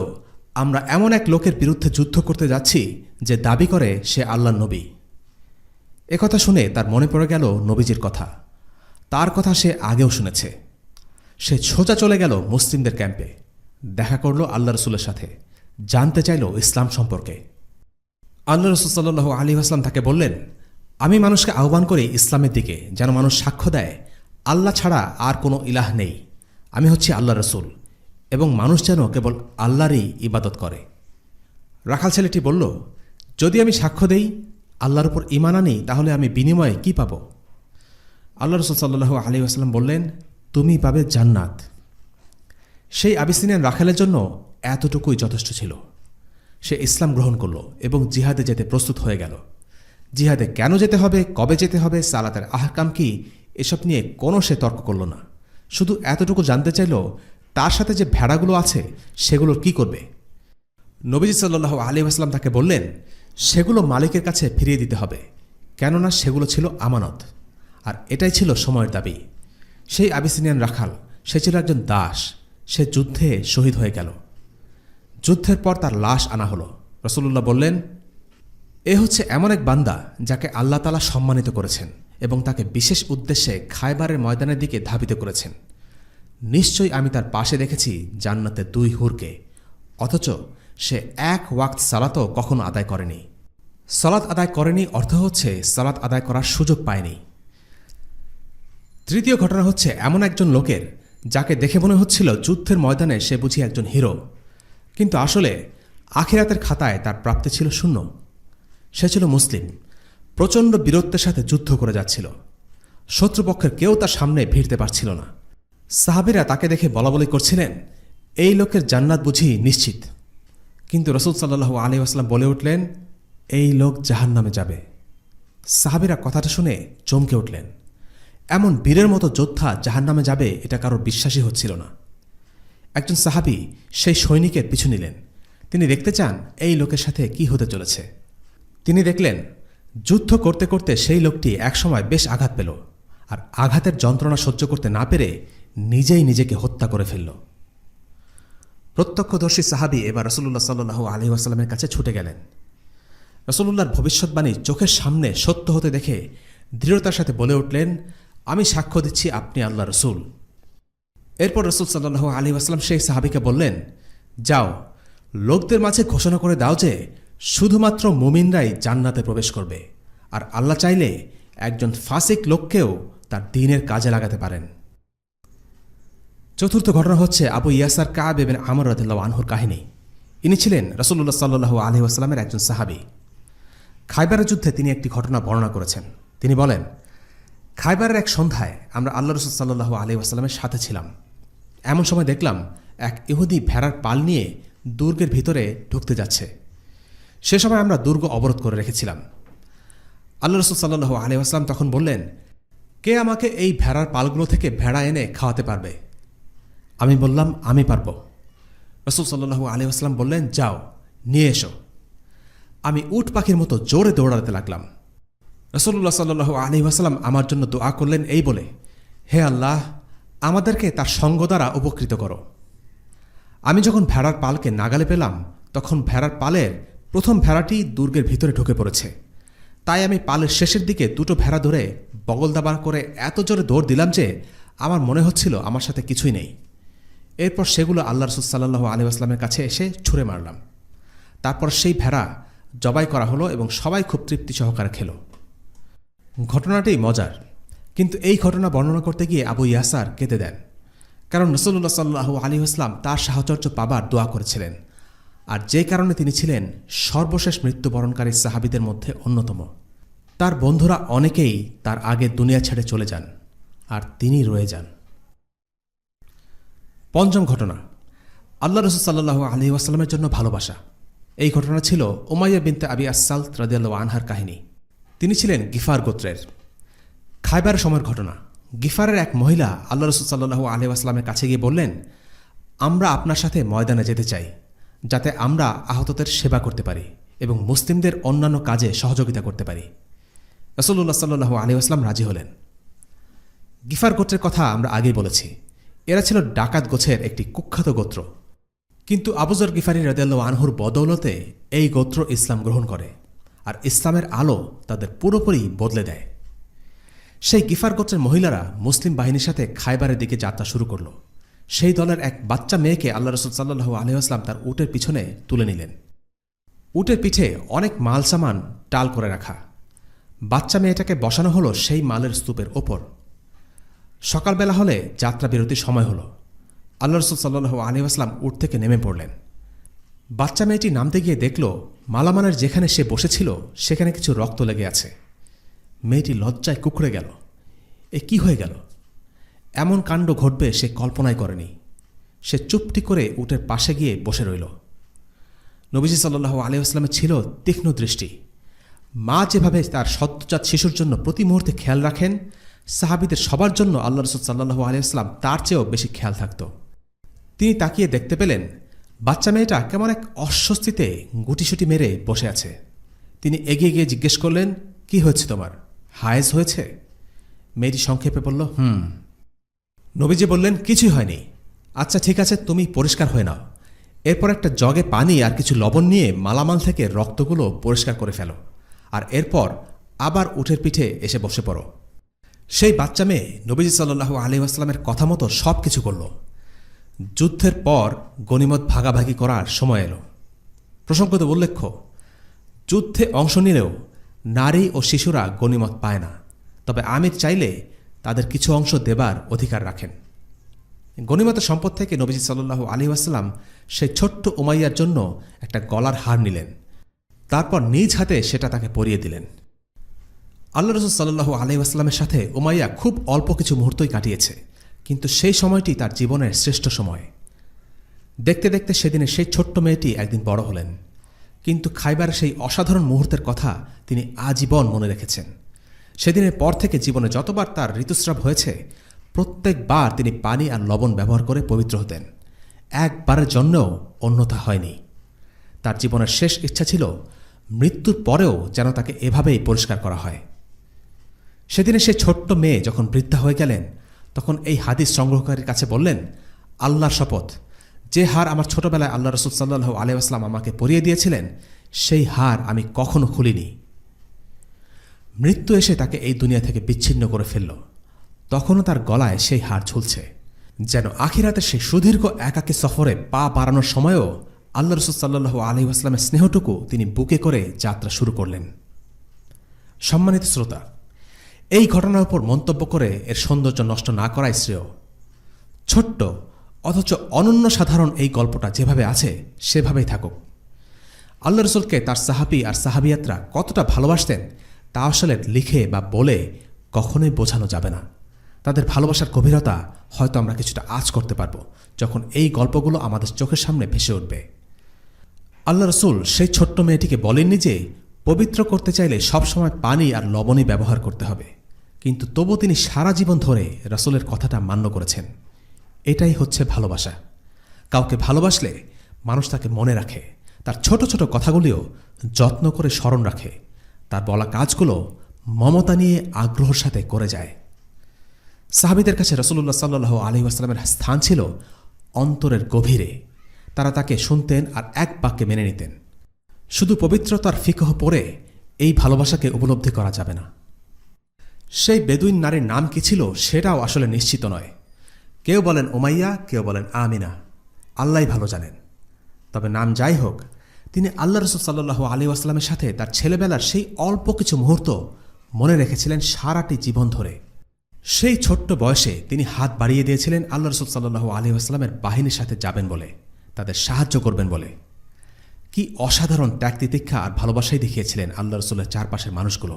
আমরা এমন এক লোকের বিরুদ্ধে যুদ্ধ করতে যাচ্ছি যে দাবি করে সে আল্লাহর নবী। একথা শুনে তার মনে পড়ে গেল নবীজির কথা। তার কথা সে আগেও শুনেছে। সে সোজা চলে গেল মুসলিমদের ক্যাম্পে, দেখা করল আল্লাহ রসুলের সাথে, জানতে চাইল ইসলাম সম্পর্কে। আল্লাহ রসুল সাল্লাল্লাহু আলাইহি ওয়াসাল্লাম তাকে বললেন, আমি মানুষকে আহ্বান করি ইসলামের দিকে, যেন মানুষ সাক্ষ্য দেয় আল্লাহ ছাড়া আর কোনো ইলাহ নেই, আমি হচ্ছি আল্লাহ রসুল, এবং মানুষ যেন কেবল আল্লাহরই ইবাদত করে। রাখাল ছেলেটি বলল, যদি আমি সাক্ষ্য দেই, আল্লাহর উপর ঈমান আনি, তাহলে আমি বিনিময়ে কি পাব? আল্লাহ রসুল সাল্লাল্লাহু আলাইহি ওয়াসাল্লাম বললেন, তুমি পাবে জান্নাত। সেই আবিসিনিয়ান রাখালের জন্য এতটুকুই যথেষ্ট ছিল। সে ইসলাম গ্রহণ করল এবং জিহাদে যেতে প্রস্তুত হয়ে গেল। জিহাদে কেন যেতে হবে, কবে যেতে হবে, সালাতের আহকাম কি, এসব নিয়ে কোনো সে তর্ক করল না। শুধু এতটুকু জানতে চাইল তার সাথে যে ভেড়াগুলো আছে সেগুলোর কি করবে। নবীজি সাল্লাল্লাহু আলাইহি ওয়াসাল্লাম তাকে বললেন, সেগুলো মালিকের কাছে ফিরিয়ে দিতে হবে, কেননা সেগুলো ছিল আমানত, আর এটাই ছিল সময়ের দাবি। সেই আবিসিনিয়ান রাখাল, সে ছিল একজন দাস। সে যুদ্ধে শহীদ হয়ে গেল। যুদ্ধের পর তার লাশ আনা হলো। রাসূলুল্লাহ বললেন, এ হচ্ছে এমন এক বান্দা যাকে আল্লাহ তাআলা সম্মানিত করেছেন এবং তাকে বিশেষ উদ্দেশ্যে খায়বারের ময়দানের দিকে ধাবিত করেছেন। নিশ্চয়ই আমি তার পাশে দেখেছি জান্নাতে 2 হুরকে, অথচ সে এক ওয়াক্ত সালাতও কখনো আদায় করেনি। সালাত আদায় করেনি অর্থ হচ্ছে সালাত আদায় করার সুযোগ পায়নি। তৃতীয় ঘটনা হচ্ছে এমন একজন লোকের যাকে দেখে মনে হচ্ছিল যুদ্ধের ময়দানে সে বুঝি একজন হিরো, কিন্তু আসলে আখিরাতের খাতায় তার প্রাপ্তি ছিল 0। সে ছিল মুসলিম, প্রচণ্ড বীরত্বের সাথে যুদ্ধ করে যাচ্ছিল। শত্রুপক্ষের কেউ তার সামনে ভিড়তে পারছিল না। সাহাবীরা তাকে দেখে বলাবলি করছিলেন, এই লোকের জান্নাত বুঝি নিশ্চিত। কিন্তু রাসূল সাল্লাল্লাহু আলাইহি ওয়াসাল্লাম বলে উঠলেন, এই লোক জাহান্নামে যাবে। সাহাবীরা কথাটা শুনে চমকে উঠলেন। এমন বীরের মতো যোদ্ধা জাহান্নামে যাবে, এটা কারোর বিশ্বাসই হচ্ছিল না। একজন সাহাবী সেই সৈনিকের পিছু নিলেন। তিনি দেখতে চান এই লোকের সাথে কি হতে চলেছে। তিনি দেখলেন যুদ্ধ করতে করতে সেই লোকটি একসময় বেশ আঘাত পেল, আর আঘাতের যন্ত্রণা সহ্য করতে না পেরে নিজেই নিজেকে হত্যা করে ফেলল। প্রত্যক্ষদর্শী সাহাবী এবার রাসূলুল্লাহ সাল্লাল্লাহু আলাইহি ওয়াসাল্লামের কাছে ছুটে গেলেন। রাসূলুল্লাহর ভবিষ্যৎবাণী চোখের সামনে সত্য হতে দেখে দৃঢ়তার সাথে বলে উঠলেন, আমি সাক্ষ্য দিচ্ছি আপনি আল্লাহ রসুল। এরপর রাসূল সাল্লাল্লাহু আলাইহি ওয়াসাল্লাম সেই সাহাবীকে বললেন, যাও, লোকদের মাঝে ঘোষণা করে দাও যে শুধুমাত্র মুমিনরাই জান্নাতে প্রবেশ করবে, আর আল্লাহ চাইলে একজন ফাসিক লোককেও তার দ্বীনের কাজে লাগাতে পারেন। চতুর্থ ঘটনা হচ্ছে আবু ইয়াসার কাব ইবনে আমর রাদিয়াল্লাহু আনহুর কাহিনী। ইনি ছিলেন রাসূলুল্লাহ সাল্লাল্লাহু আলাইহি ওয়াসাল্লামের একজন সাহাবী। খাইবারের যুদ্ধে তিনি একটি ঘটনা বর্ণনা করেছেন। তিনি বলেন, খাইবারের এক সন্ধ্যায় আমরা আল্লাহ রাসূল সাল্লাল্লাহু আলাইহি ওয়াসাল্লামের সাথে ছিলাম। এমন সময় দেখলাম এক ইহুদি ভেড়ার পাল নিয়ে দুর্গের ভিতরে ঢুকতে যাচ্ছে। সে সময় আমরা দুর্গ অবরোধ করে রেখেছিলাম। আল্লাহ রাসূল সাল্লাল্লাহু আলাইহি ওয়াসাল্লাম তখন বললেন, কে আমাকে এই ভেড়ার পালগুলো থেকে ভেড়া এনে খাওয়াতে পারবে? আমি বললাম, আমি পারব। রাসূল সাল্লাল্লাহু আলাইহি ওয়াসাল্লাম বললেন, যাও, নিয়ে এসো। আমি উট পাখির মতো জোরে দৌড়াতে লাগলাম। রাসূলুল্লাহ সাল্লাল্লাহু আলাইহি ওয়াসাল্লাম আমার জন্য দোয়া করলেন এই বলে, হে আল্লাহ, আমাদেরকে তার সঙ্গ দ্বারা উপকৃত করো। আমি যখন ভেড়ার পালকে নাগালে পেলাম, তখন ভেড়ার পালের প্রথম ভেড়াটি দুর্গের ভিতরে ঢুকে পড়েছে। তাই আমি পালের শেষের দিকে 2টো ভেড়া ধরে বগল দাবার করে এত জোরে দৌড় দিলাম যে আমার মনে হচ্ছিল আমার সাথে কিছুই নেই। এরপর সেগুলো আল্লাহ রাসূল সাল্লাল্লাহু আলাইহি ওয়াসাল্লামের কাছে এসে ছুঁড়ে মারলাম। তারপর সেই ভেড়া জবাই করা হলো এবং সবাই খুব তৃপ্তি সহকারে খেল। ঘটনাটি মজার, কিন্তু এই ঘটনা বর্ণনা করতে গিয়ে আবু ইয়াসার কেঁদে দেন, কারণ রাসূলুল্লাহ সাল্লাল্লাহু আলাইহি ওয়াসাল্লাম তার সাহচর্য পাবার দোয়া করেছিলেন, আর যে কারণে তিনি ছিলেন সর্বশেষ মৃত্যুবরণকারী সাহাবীদের মধ্যে অন্যতম। তার বন্ধুরা অনেকেই তার আগে দুনিয়া ছেড়ে চলে যান, আর তিনি রয়ে যান। পঞ্চম ঘটনা, আল্লাহ রাসূল সাল্লাল্লাহু আলাইহি ওয়াসাল্লামের জন্য ভালোবাসা। এই ঘটনা ছিল উমাইয়া বিনতে আবি আসসালত রাদিয়াল্লাহু আনহার কাহিনী। তিনি ছিলেন গিফার গোত্রের। খায়বার সময়ের ঘটনা। গিফারের এক মহিলা আল্লাহ রসুল সাল্লাল্লাহু আলাইহি ওয়াসাল্লামের কাছে গিয়ে বললেন, আমরা আপনার সাথে ময়দানে যেতে চাই, যাতে আমরা আহতদের সেবা করতে পারি এবং মুসলিমদের অন্যান্য কাজে সহযোগিতা করতে পারি। রাসূলুল্লাহ সাল্লাল্লাহু আলাইহি ওয়াসাল্লাম রাজি হলেন। গিফার গোত্রের কথা আমরা আগেই বলেছি। এরা ছিল ডাকাত গোছের একটি কুখ্যাত গোত্র। কিন্তু আবু যর গিফারী রাদিয়াল্লাহু আনহুর বদৌলতে এই গোত্র ইসলাম গ্রহণ করে, আর ইসলামের আলো তাদের পুরোপুরি বদলে দেয়। সেই গিফার গোত্রের মহিলারা মুসলিম বাহিনীর সাথে খায়বারের দিকে যাত্রা শুরু করল। সেই দলের এক বাচ্চা মেয়েকে আল্লাহ রসুল সাল্লাল্লাহু আলাইহি ওয়াসাল্লাম তার উটের পিছনে তুলে নিলেন। উটের পিঠে অনেক মাল সামান টাল করে রাখা। বাচ্চা মেয়েটাকে বসানো হলো সেই মালের স্তূপের ওপর। সকালবেলা হলে যাত্রা বিরতির সময় হলো। আল্লাহ রসুল সাল্লাল্লাহু আলাইহি ওয়াসাল্লাম উট থেকে নেমে পড়লেন। বাচ্চা মেয়েটি নামতে গিয়ে দেখল মালামানের যেখানে সে বসেছিল সেখানে কিছু রক্ত লেগে আছে। মেয়েটি লজ্জায় কুঁকড়ে গেল। এ কি হয়ে গেল? এমন কাণ্ড ঘটবে সে কল্পনাই করেনি। সে চুপটি করে উটের পাশে গিয়ে বসে রইল। নবীজি সাল্লাল্লাহু আলাইহি ওয়াসাল্লামের ছিল তীক্ষ্ণ দৃষ্টি। মা যেভাবে তার সদ্যজাত শিশুর জন্য প্রতি মুহূর্তে খেয়াল রাখেন, সাহাবীদের সবার জন্য আল্লাহ রসুল সাল্লাল্লাহু আলাইহি ওয়াসাল্লাম তার চেয়েও বেশি খেয়াল থাকত। তিনি তাকিয়ে দেখতে পেলেন বাচ্চা মেয়েটা কেমন এক অস্বস্তিতে গুটিসুটি মেরে বসে আছে। তিনি এগিয়ে গিয়ে জিজ্ঞেস করলেন, কি হয়েছে তোমার? হায়েজ হয়েছে? মেয়েটি সংক্ষেপে বলল, নবীজি বললেন, কিছুই হয়নি। আচ্ছা ঠিক আছে, তুমি পরিষ্কার হয়ে নাও। এরপর একটা জগে পানি আর কিছু লবণ নিয়ে মালামাল থেকে রক্তগুলো পরিষ্কার করে ফেলো, আর এরপর আবার উটের পিঠে এসে বসে পড়ো। সেই বাচ্চা মেয়ে নবীজি সাল্লাল্লাহু আলাইহি ওয়াসাল্লামের কথা মতো সব কিছু করল। যুদ্ধের পর গনিমত ভাগাভাগি করার সময় এলো। প্রসঙ্গত উল্লেখ্য, যুদ্ধে অংশ নিলেও নারী ও শিশুরা গনিমত পায় না, তবে আমির চাইলে তাদের কিছু অংশ দেবার অধিকার রাখেন। গনিমতের সম্পদ থেকে নবীজি সাল্লাল্লাহু আলাইহি ওয়াসাল্লাম সেই ছোট্ট উমাইয়ার জন্য একটা গলার হার নিলেন। তারপর নিজ হাতে সেটা তাকে পরিয়ে দিলেন। আল্লাহ রসুল সাল্লাল্লাহু আলাইহি ওয়াসাল্লামের সাথে উমাইয়া খুব অল্প কিছু মুহূর্তই কাটিয়েছে, কিন্তু সেই সময়টি তার জীবনের শ্রেষ্ঠ সময়। দেখতে দেখতে সেদিনে সেই ছোট্ট মেয়েটি একদিন বড় হলেন, কিন্তু খায়বারের সেই অসাধারণ মুহূর্তের কথা তিনি আজীবন মনে রেখেছেন। সেদিনের পর থেকে জীবনে যতবার তার ঋতুস্রাব হয়েছে, প্রত্যেকবার তিনি পানি আর লবণ ব্যবহার করে পবিত্র হতেন। একবারের জন্যও অন্যথা হয়নি। তার জীবনের শেষ ইচ্ছা ছিল মৃত্যুর পরেও যেন তাকে এভাবেই পরিষ্কার করা হয়। সেদিনে সেই ছোট্ট মেয়ে যখন বৃদ্ধা হয়ে গেলেন, তখন এই হাদিস সংগ্রহকারীর কাছে বললেন, আল্লাহর শপথ, যে হার আমার ছোটবেলায় আল্লাহ রসুল সাল্লাল্লাহু আলাইহি ওয়াসাল্লাম আমাকে পরিয়ে দিয়েছিলেন, সেই হার আমি কখনো খুলিনি। মৃত্যু এসে তাকে এই দুনিয়া থেকে বিচ্ছিন্ন করে ফেলল। তখনও তার গলায় সেই হার ঝুলছে, যেন আখিরাতের সেই সুদীর্ঘ একাকী সফরে পা বাড়ানোর সময়ও আল্লাহ রসুল সাল্লাল্লাহু আলাইহি ওয়াসাল্লামের স্নেহটুকু তিনি বুকে করে যাত্রা শুরু করলেন। সম্মানিত শ্রোতা, এই ঘটনার উপর মন্তব্য করে এর সৌন্দর্য নষ্ট না করাই শ্রেয়। ছোট্ট অথচ অনন্য সাধারণ এই গল্পটা যেভাবে আছে সেভাবেই থাকুক। আল্লাহ রসুলকে তার সাহাবী আর সাহাবিয়াতরা কতটা ভালোবাসতেন তা আসলে লিখে বা বলে কখনোই বোঝানো যাবে না। তাদের ভালোবাসার গভীরতা হয়তো আমরা কিছুটা আঁচ করতে পারব যখন এই গল্পগুলো আমাদের চোখের সামনে ভেসে উঠবে। আল্লাহ রসুল সেই ছোট্ট মেয়েটিকে বলেননি যে পবিত্র করতে চাইলে সবসময় পানি আর লবণই ব্যবহার করতে হবে, কিন্তু তবু তিনি সারা জীবন ধরে রসুলের কথাটা মান্য করেছেন। এটাই হচ্ছে ভালোবাসা। কাউকে ভালোবাসলে মানুষ তাকে মনে রাখে, তার ছোট ছোট কথাগুলিও যত্ন করে স্মরণ রাখে, তার বলা কাজগুলো মমতা নিয়ে আগ্রহের সাথে করে যায়। সাহাবীদের কাছে রাসূলুল্লাহ সাল্লাল্লাহু আলাইহি ওয়াসাল্লামের স্থান ছিল অন্তরের গভীরে। তারা তাকে শুনতেন আর এক বাক্যে মেনে নিতেন। শুধু পবিত্রতার ফিকহ পড়ে এই ভালোবাসাকে উপলব্ধি করা যাবে না। সেই বেদুইন নারীর নাম কি ছিল সেটাও আসলে নিশ্চিত নয়। কেউ বলেন উমাইয়া, কেউ বলেন আমিনা, আল্লাহই ভালো জানেন। তবে নাম যাই হোক, তিনি আল্লাহ রসুল সাল্লাল্লাহু আলাইহি ওয়াসাল্লামের সাথে তার ছেলেবেলার সেই অল্প কিছু মুহূর্ত মনে রেখেছিলেন সারাটি জীবন ধরে। সেই ছোট্ট বয়সে তিনি হাত বাড়িয়ে দিয়েছিলেন আল্লাহ রসুল সাল্লাল্লাহু আলাইহি ওয়াসাল্লামের বাহিনীর সাথে যাবেন বলে, তাদের সাহায্য করবেন বলে। কি অসাধারণ ত্যাগ তিতিক্ষা আর ভালোবাসাই দেখিয়েছিলেন আল্লাহ রসুলের চারপাশের মানুষগুলো।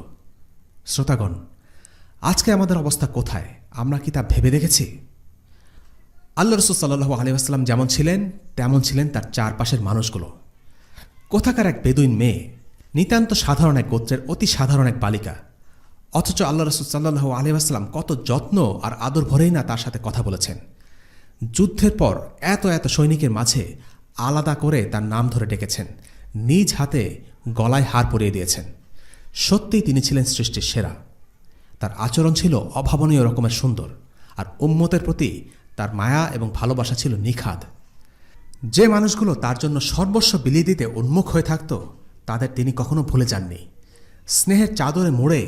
শ্রোতাগণ, আজকে আমাদের অবস্থা কোথায় আমরা কি তা ভেবে দেখেছি? আল্লাহ রসুল সাল্লাল্লাহু আলাইহি ওয়াসাল্লাম যেমন ছিলেন তেমন ছিলেন তার চারপাশের মানুষগুলো। কোথাকার এক বেদুইন মেয়ে, নিতান্ত সাধারণ এক গোত্রের অতি সাধারণ এক বালিকা, অথচ আল্লাহ রসুল সাল্লাল্লাহু আলাইহি ওয়াসাল্লাম কত যত্ন আর আদর ভরেই না তার সাথে কথা বলেছেন। যুদ্ধের পর এত এত সৈনিকের মাঝে আলাদা করে তার নাম ধরে ডেকেছেন, নিজ হাতে গলায় হার পরিয়ে দিয়েছেন। সত্যিই তিনি ছিলেন সৃষ্টির সেরা। তার আচরণ ছিল অভাবনীয় রকমের সুন্দর, আর উম্মতের প্রতি তার মায়া এবং ভালোবাসা ছিল নিখাদ। যে মানুষগুলো তার জন্য সর্বস্ব বিলিয়ে দিতে উন্মুখ হয়ে থাকত, তাদের তিনি কখনো ভুলে যাননি। স্নেহের চাদরে মুড়ে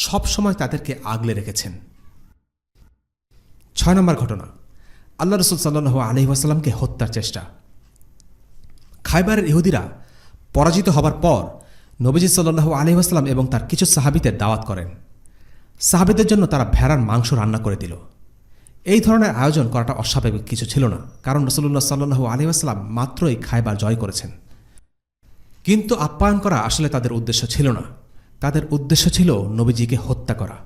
সবসময় তাদেরকে আগলে রেখেছেন। 6 নম্বর ঘটনা, আল্লাহ রসুল সাল্লাল্লাহু আলাইহি ওয়াসাল্লামকে হত্যার চেষ্টা। খায়বারের ইহুদিরা পরাজিত হবার পর নবীজি সাল্লাল্লাহু আলাইহি ওয়াসাল্লাম এবং তার কিছু সাহাবীদের দাওয়াত করেন। সাহাবীদের জন্য তারা ভেড়ার মাংস রান্না করে দিল। এই ধরনের আয়োজন করাটা অস্বাভাবিক কিছু ছিল না, কারণ রাসূলুল্লাহ সাল্লাল্লাহু আলাইহি ওয়াসাল্লাম মাত্রই খায়বার জয় করেছেন। কিন্তু আপ্যায়ন করা আসলে তাদের উদ্দেশ্য ছিল না। তাদের উদ্দেশ্য ছিল নবীজিকে হত্যা করা।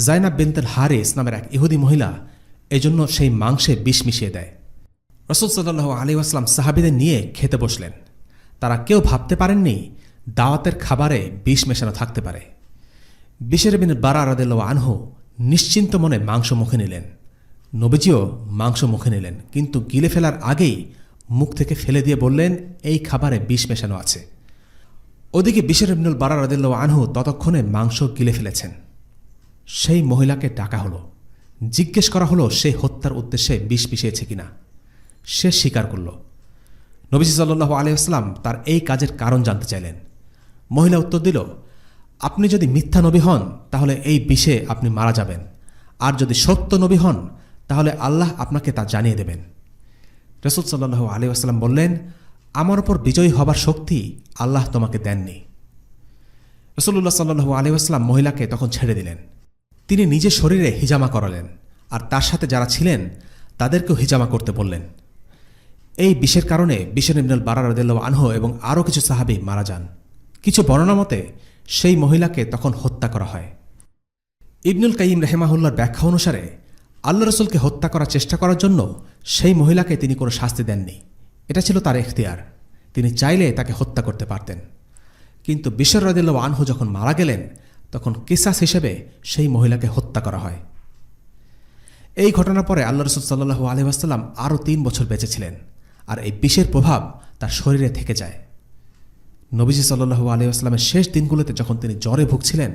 জাইনাব বিনতুল হারিস নামের এক ইহুদি মহিলা এজন্য সেই মাংসে বিষ মিশিয়ে দেয়। রাসূল সাল্লাল্লাহু আলাইহি ওয়াসাল্লাম সাহাবীদের নিয়ে খেতে বসলেন। তারা কেউ ভাবতে পারেননি দাওয়াতের খাবারে বিষ মেশানো থাকতে পারে। বিশর বিন বারা রাদিয়াল্লাহু আনহু নিশ্চিন্ত মনে মাংস মুখে নিলেন। নবীজিও মাংস মুখে নিলেন, কিন্তু গিলে ফেলার আগেই মুখ থেকে ফেলে দিয়ে বললেন, এই খাবারে বিষ মেশানো আছে। ওদিকে বিশর ইবনুল বারা রাদিয়াল্লাহু আনহু ততক্ষণে মাংস গিলে ফেলেছেন। সেই মহিলাকে ডাকা হলো, জিজ্ঞেস করা হলো সে হত্যার উদ্দেশ্যে বিষ মিশিয়েছে কিনা। সে স্বীকার করল। নবীজি সাল্লাল্লাহু আলাইহি ওয়াসাল্লাম তার এই কাজের কারণ জানতে চাইলেন। মহিলা উত্তর দিল, আপনি যদি মিথ্যা নবী হন তাহলে এই বিষে আপনি মারা যাবেন, আর যদি সত্য নবী হন তাহলে আল্লাহ আপনাকে তা জানিয়ে দেবেন। রাসূল সাল্লাল্লাহু আলাইহি ওয়াসাল্লাম বললেন, আমার উপর বিজয়ী হবার শক্তি আল্লাহ তোমাকে দেননি। রাসূলুল্লাহ সাল্লাল্লাহু আলাইহি ওয়াসাল্লাম মহিলাকে তখন ছেড়ে দিলেন। তিনি নিজের শরীরে হিজামা করালেন, আর তার সাথে যারা ছিলেন তাদেরকেও হিজামা করতে বললেন। এই বিষের কারণে বিশর ইবনুল বারা রাদিয়াল্লাহু আনহু এবং আরও কিছু সাহাবী মারা যান। কিছু বর্ণনা মতে সেই মহিলাকে তখন হত্যা করা হয়। ইবনুল কাইয়িম রাহিমাহুল্লাহর ব্যাখ্যা অনুসারে আল্লাহ রসুলকে হত্যা করার চেষ্টা করার জন্য সেই মহিলাকে তিনি কোনো শাস্তি দেননি। এটা ছিল তার এখতিয়ার। তিনি চাইলে তাকে হত্যা করতে পারতেন। কিন্তু বিশর রাদিয়াল্লাহু আনহু যখন মারা গেলেন তখন কিসাস হিসেবে সেই মহিলাকে হত্যা করা হয়। এই ঘটনার পরে আল্লাহ রসুল সাল্লাল্লাহু আলাইহি ওয়াসাল্লাম আরও 3 বছর বেঁচে ছিলেন, আর এই বিষের প্রভাব তার শরীরে থেকে যায়। নবীজি সাল্লাল্লাহু আলাইহি ওয়াসাল্লামের শেষ দিনগুলোতে যখন তিনি জ্বরে ভুগছিলেন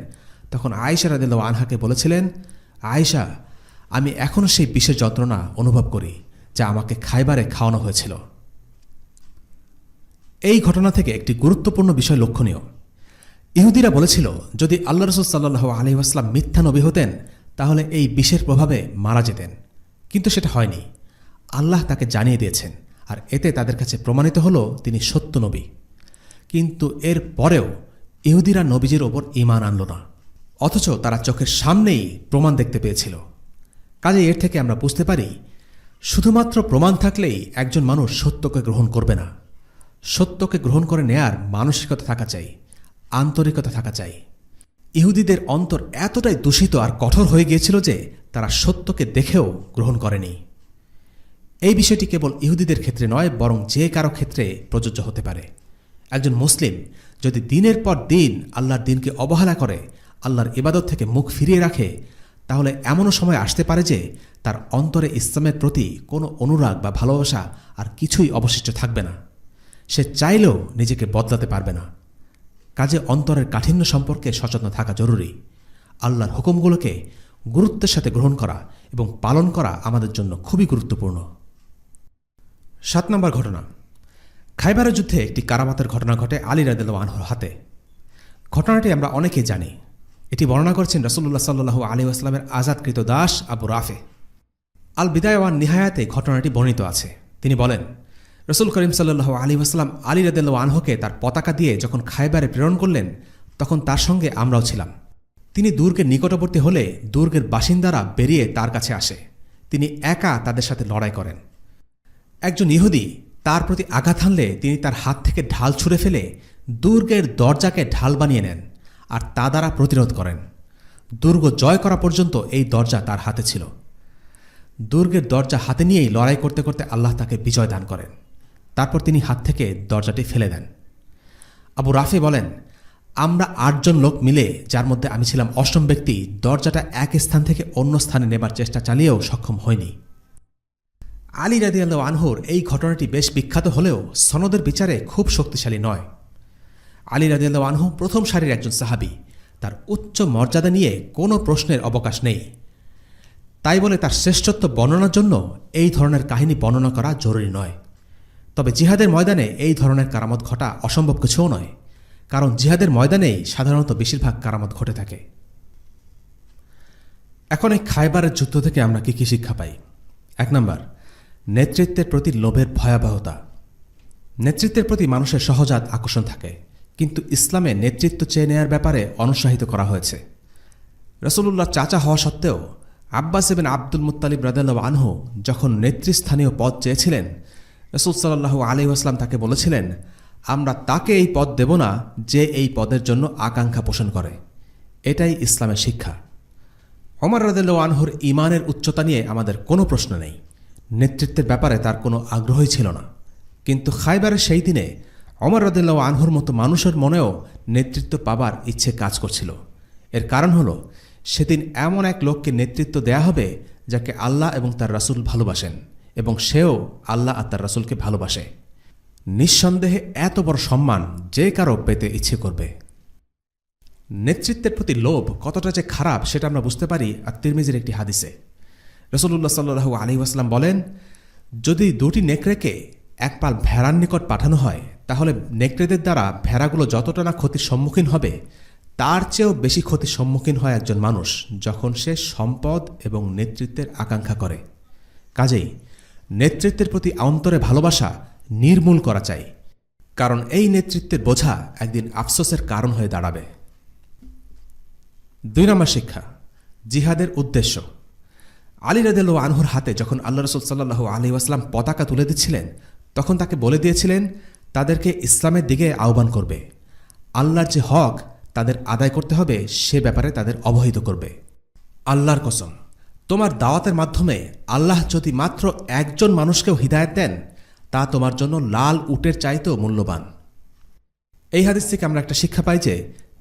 তখন আয়েশা রাদিয়াল্লাহু আনহাকে বলেছিলেন, আয়েশা, আমি এখনও সেই বিষের যন্ত্রণা অনুভব করি যা আমাকে খায়বারে খাওয়ানো হয়েছিল। এই ঘটনা থেকে একটি গুরুত্বপূর্ণ বিষয় লক্ষণীয়। ইহুদিরা বলেছিল যদি আল্লাহ রসুল সাল্লাল্লাহু আলাইহি ওয়াসাল্লাম মিথ্যা নবী হতেন তাহলে এই বিষের প্রভাবে মারা যেতেন, কিন্তু সেটা হয়নি। আল্লাহ তাকে জানিয়ে দিয়েছেন, আর এতে তাদের কাছে প্রমাণিত হলো তিনি সত্য নবী। কিন্তু এর পরেও ইহুদিরা নবীজির ওপর ঈমান আনল না, অথচ তারা চোখের সামনেই প্রমাণ দেখতে পেয়েছিল। কাজে এর থেকে আমরা বুঝতে পারি শুধুমাত্র প্রমাণ থাকলেই একজন মানুষ সত্যকে গ্রহণ করবে না। সত্যকে গ্রহণ করে নেয়ার মানসিকতা থাকা চাই, আন্তরিকতা থাকা চাই। ইহুদিদের অন্তর এতটাই দূষিত আর কঠোর হয়ে গিয়েছিল যে তারা সত্যকে দেখেও গ্রহণ করেনি। এই বিষয়টি কেবল ইহুদিদের ক্ষেত্রে নয়, বরং যে কারো ক্ষেত্রে প্রযোজ্য হতে পারে। একজন মুসলিম যদি দিনের পর দিন আল্লাহর দিনকে অবহেলা করে, আল্লাহর ইবাদত থেকে মুখ ফিরিয়ে রাখে, তাহলে এমনও সময় আসতে পারে যে তার অন্তরে ইসলামের প্রতি কোনো অনুরাগ বা ভালোবাসা আর কিছুই অবশিষ্ট থাকবে না। সে চাইলেও নিজেকে বদলাতে পারবে না। কাজে অন্তরের কাঠিন্য সম্পর্কে সচেতন থাকা জরুরি। আল্লাহর হুকুমগুলোকে গুরুত্বের সাথে গ্রহণ করা এবং পালন করা আমাদের জন্য খুবই গুরুত্বপূর্ণ। 7 নম্বর ঘটনা, খায়বারের যুদ্ধে একটি কারামাতের ঘটনা ঘটে আলী রাদিয়াল্লাহু আনহুর হাতে। ঘটনাটি আমরা অনেকেই জানি। এটি বর্ণনা করছেন রাসূলুল্লাহ সাল্লাল্লাহু আলাইহি ওয়াসাল্লামের আজাদকৃত দাস আবু রাফে। আল বিদায়া ওয়ান নিহায়াতে ঘটনাটি বর্ণিত আছে। তিনি বলেন, রাসূল করিম সাল্লাল্লাহু আলাইহি ওয়াসাল্লাম আলী রাদিয়াল্লাহু আনহুকে তার পতাকা দিয়ে যখন খায়বারে প্রেরণ করলেন তখন তার সঙ্গে আমরাও ছিলাম। তিনি দুর্গের নিকটবর্তী হলে দুর্গের বাসিন্দারা বেরিয়ে তার কাছে আসে। তিনি একা তাদের সাথে লড়াই করেন। একজন ইহুদি তার প্রতি আঘাত হানলে তিনি তার হাত থেকে ঢাল ছুঁড়ে ফেলে দুর্গের দরজাকে ঢাল বানিয়ে নেন আর তা দ্বারা প্রতিরোধ করেন। দুর্গ জয় করা পর্যন্ত এই দরজা তার হাতে ছিল। দুর্গের দরজা হাতে নিয়েই লড়াই করতে করতে আল্লাহ তাকে বিজয় দান করেন। তারপর তিনি হাত থেকে দরজাটি ফেলে দেন। আবু রাফি বলেন, আমরা ৮ জন লোক মিলে, যার মধ্যে আমি ছিলাম অষ্টম ব্যক্তি, দরজাটা এক স্থান থেকে অন্য স্থানে নেবার চেষ্টা চালিয়েও সক্ষম হয়নি। আলী রাদিয়াল্লাহু আনহুর এই ঘটনাটি বেশ বিখ্যাত হলেও সনদের বিচারে খুব শক্তিশালী নয়। আলী রাদিয়াল্লাহু আনহু প্রথম সারির একজন সাহাবী, তার উচ্চ মর্যাদা নিয়ে কোনো প্রশ্নের অবকাশ নেই। তাই বলে তার শ্রেষ্ঠত্ব বর্ণনার জন্য এই ধরনের কাহিনী বর্ণনা করা জরুরি নয়। তবে জিহাদের ময়দানে এই ধরনের কারামত ঘটা অসম্ভব কিছুও নয়, কারণ জিহাদের ময়দানেই সাধারণত বেশিরভাগ কারামত ঘটে থাকে। এখন এই খায়বারের যুদ্ধ থেকে আমরা কি কি শিক্ষা পাই? ১ নম্বর, নেতৃত্বের প্রতি লোভের ভয়াবহতা। নেতৃত্বের প্রতি মানুষের সহজাত আকর্ষণ থাকে, কিন্তু ইসলামে নেতৃত্ব চেয়ে নেয়ার ব্যাপারে অনুৎসাহিত করা হয়েছে। রাসূলুল্লাহ চাচা হওয়া সত্ত্বেও আব্বাস ইবনে আব্দুল মুত্তালিব রাদিয়াল্লাহু আনহু যখন নেতৃস্থানীয় পদ চেয়েছিলেন, রাসূল সাল্লাল্লাহু আলাইহি ওয়াসাল্লাম তাকে বলেছিলেন, আমরা তাকে এই পদ দেব না যে এই পদের জন্য আকাঙ্ক্ষা পোষণ করে। এটাই ইসলামের শিক্ষা। ওমর রাদিয়াল্লাহু আনহুর ঈমানের উচ্চতা নিয়ে আমাদের কোনো প্রশ্ন নেই। নেতৃত্বের ব্যাপারে তার কোনো আগ্রহই ছিল না, কিন্তু খায়বারের সেই দিনে ওমর রাদিয়াল্লাহু আনহুর মতো মানুষের মনেও নেতৃত্ব পাবার ইচ্ছে কাজ করছিল। এর কারণ হলো, সেদিন এমন এক লোককে নেতৃত্ব দেয়া হবে যাকে আল্লাহ এবং তার রাসূল ভালোবাসেন, এবং সেও আল্লাহ আর তার রাসূলকে ভালোবাসে। নিঃসন্দেহে এত বড় সম্মান যে কারো পেতে ইচ্ছে করবে। নেতৃত্বের প্রতি লোভ কতটা যে খারাপ সেটা আমরা বুঝতে পারি আত-তিরমিজির একটি হাদিসে। রাসূলুল্লাহ সাল্লাল্লাহু আলাইহি ওয়াসাল্লাম বলেন, যদি 2টি নেকড়েকে এক পাল ভেড়ার নিকট পাঠানো হয়, তাহলে নেকড়েদের দ্বারা ভেড়াগুলো যতটা না ক্ষতির সম্মুখীন হবে, তার চেয়েও বেশি ক্ষতির সম্মুখীন হয় একজন মানুষ যখন সে সম্পদ এবং নেতৃত্বের আকাঙ্ক্ষা করে। কাজেই নেতৃত্বের প্রতি অন্তরে ভালোবাসা নির্মূল করা চাই, কারণ এই নেতৃত্বের বোঝা একদিন আফসোসের কারণ হয়ে দাঁড়াবে। ২ নম্বর শিক্ষা, জিহাদের উদ্দেশ্য। আলী রাদিয়াল্লাহু আনহুর হাতে যখন আল্লাহ রাসূল সাল্লাল্লাহু আলাইহি ওয়াসাল্লাম পতাকা তুলে দিচ্ছিলেন, তখন তাকে বলে দিয়েছিলেন তাদেরকে ইসলামের দিকে আহ্বান করবে। আল্লাহর যে হক তাদের আদায় করতে হবে সে ব্যাপারে তাদের অবহিত করবে। আল্লাহর কসম, তোমার দাওয়াতের মাধ্যমে আল্লাহ যদি মাত্র একজন মানুষকেও হিদায়াত দেন, তা তোমার জন্য লাল উটের চাইতেও মূল্যবান। এই হাদিস থেকে আমরা একটা শিক্ষা পাই যে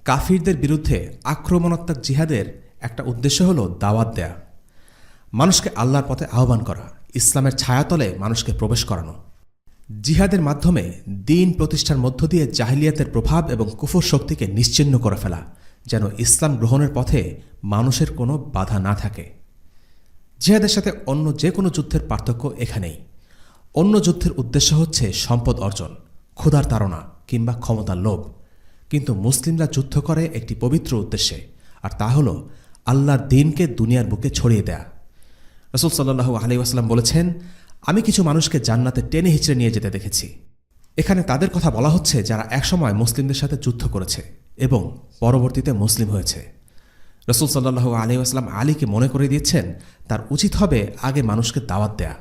কাফিরদের বিরুদ্ধে আক্রমণাত্মক জিহাদের একটা উদ্দেশ্য হল দাওয়াত দেয়া, মানুষকে আল্লাহর পথে আহ্বান করা, ইসলামের ছায়াতলে মানুষকে প্রবেশ করানো। জিহাদের মাধ্যমে দ্বীন প্রতিষ্ঠার মধ্য দিয়ে জাহিলিয়াতের প্রভাব এবং কুফর শক্তিকে নিশ্চিহ্ন করে ফেলা, যেন ইসলাম গ্রহণের পথে মানুষের কোনো বাধা না থাকে। জিহাদের সাথে অন্য যে কোনো যুদ্ধের পার্থক্য এখানেই। অন্য যুদ্ধের উদ্দেশ্য হচ্ছে সম্পদ অর্জন, ক্ষুধার তাড়না কিংবা ক্ষমতার লোভ, কিন্তু মুসলিমরা যুদ্ধ করে একটি পবিত্র উদ্দেশ্যে, আর তা হল আল্লাহর দ্বীনকে দুনিয়ার বুকে ছড়িয়ে দেয়া। রাসূল সাল্লাল্লাহু আলাইহি ওয়াসাল্লাম বলেছেন, আমি কিছু মানুষকে জান্নাতে টেনে হিচড়ে নিয়ে যেতে দেখেছি। এখানে তাদের কথা বলা হচ্ছে যারা একসময় মুসলিমদের সাথে যুদ্ধ করেছে এবং পরবর্তীতে মুসলিম হয়েছে। রাসূল সাল্লাল্লাহু আলাইহি ওয়াসাল্লাম আলীকে মনে করে দিয়েছেন তার উচিত হবে আগে মানুষকে দাওয়াত দেয়া।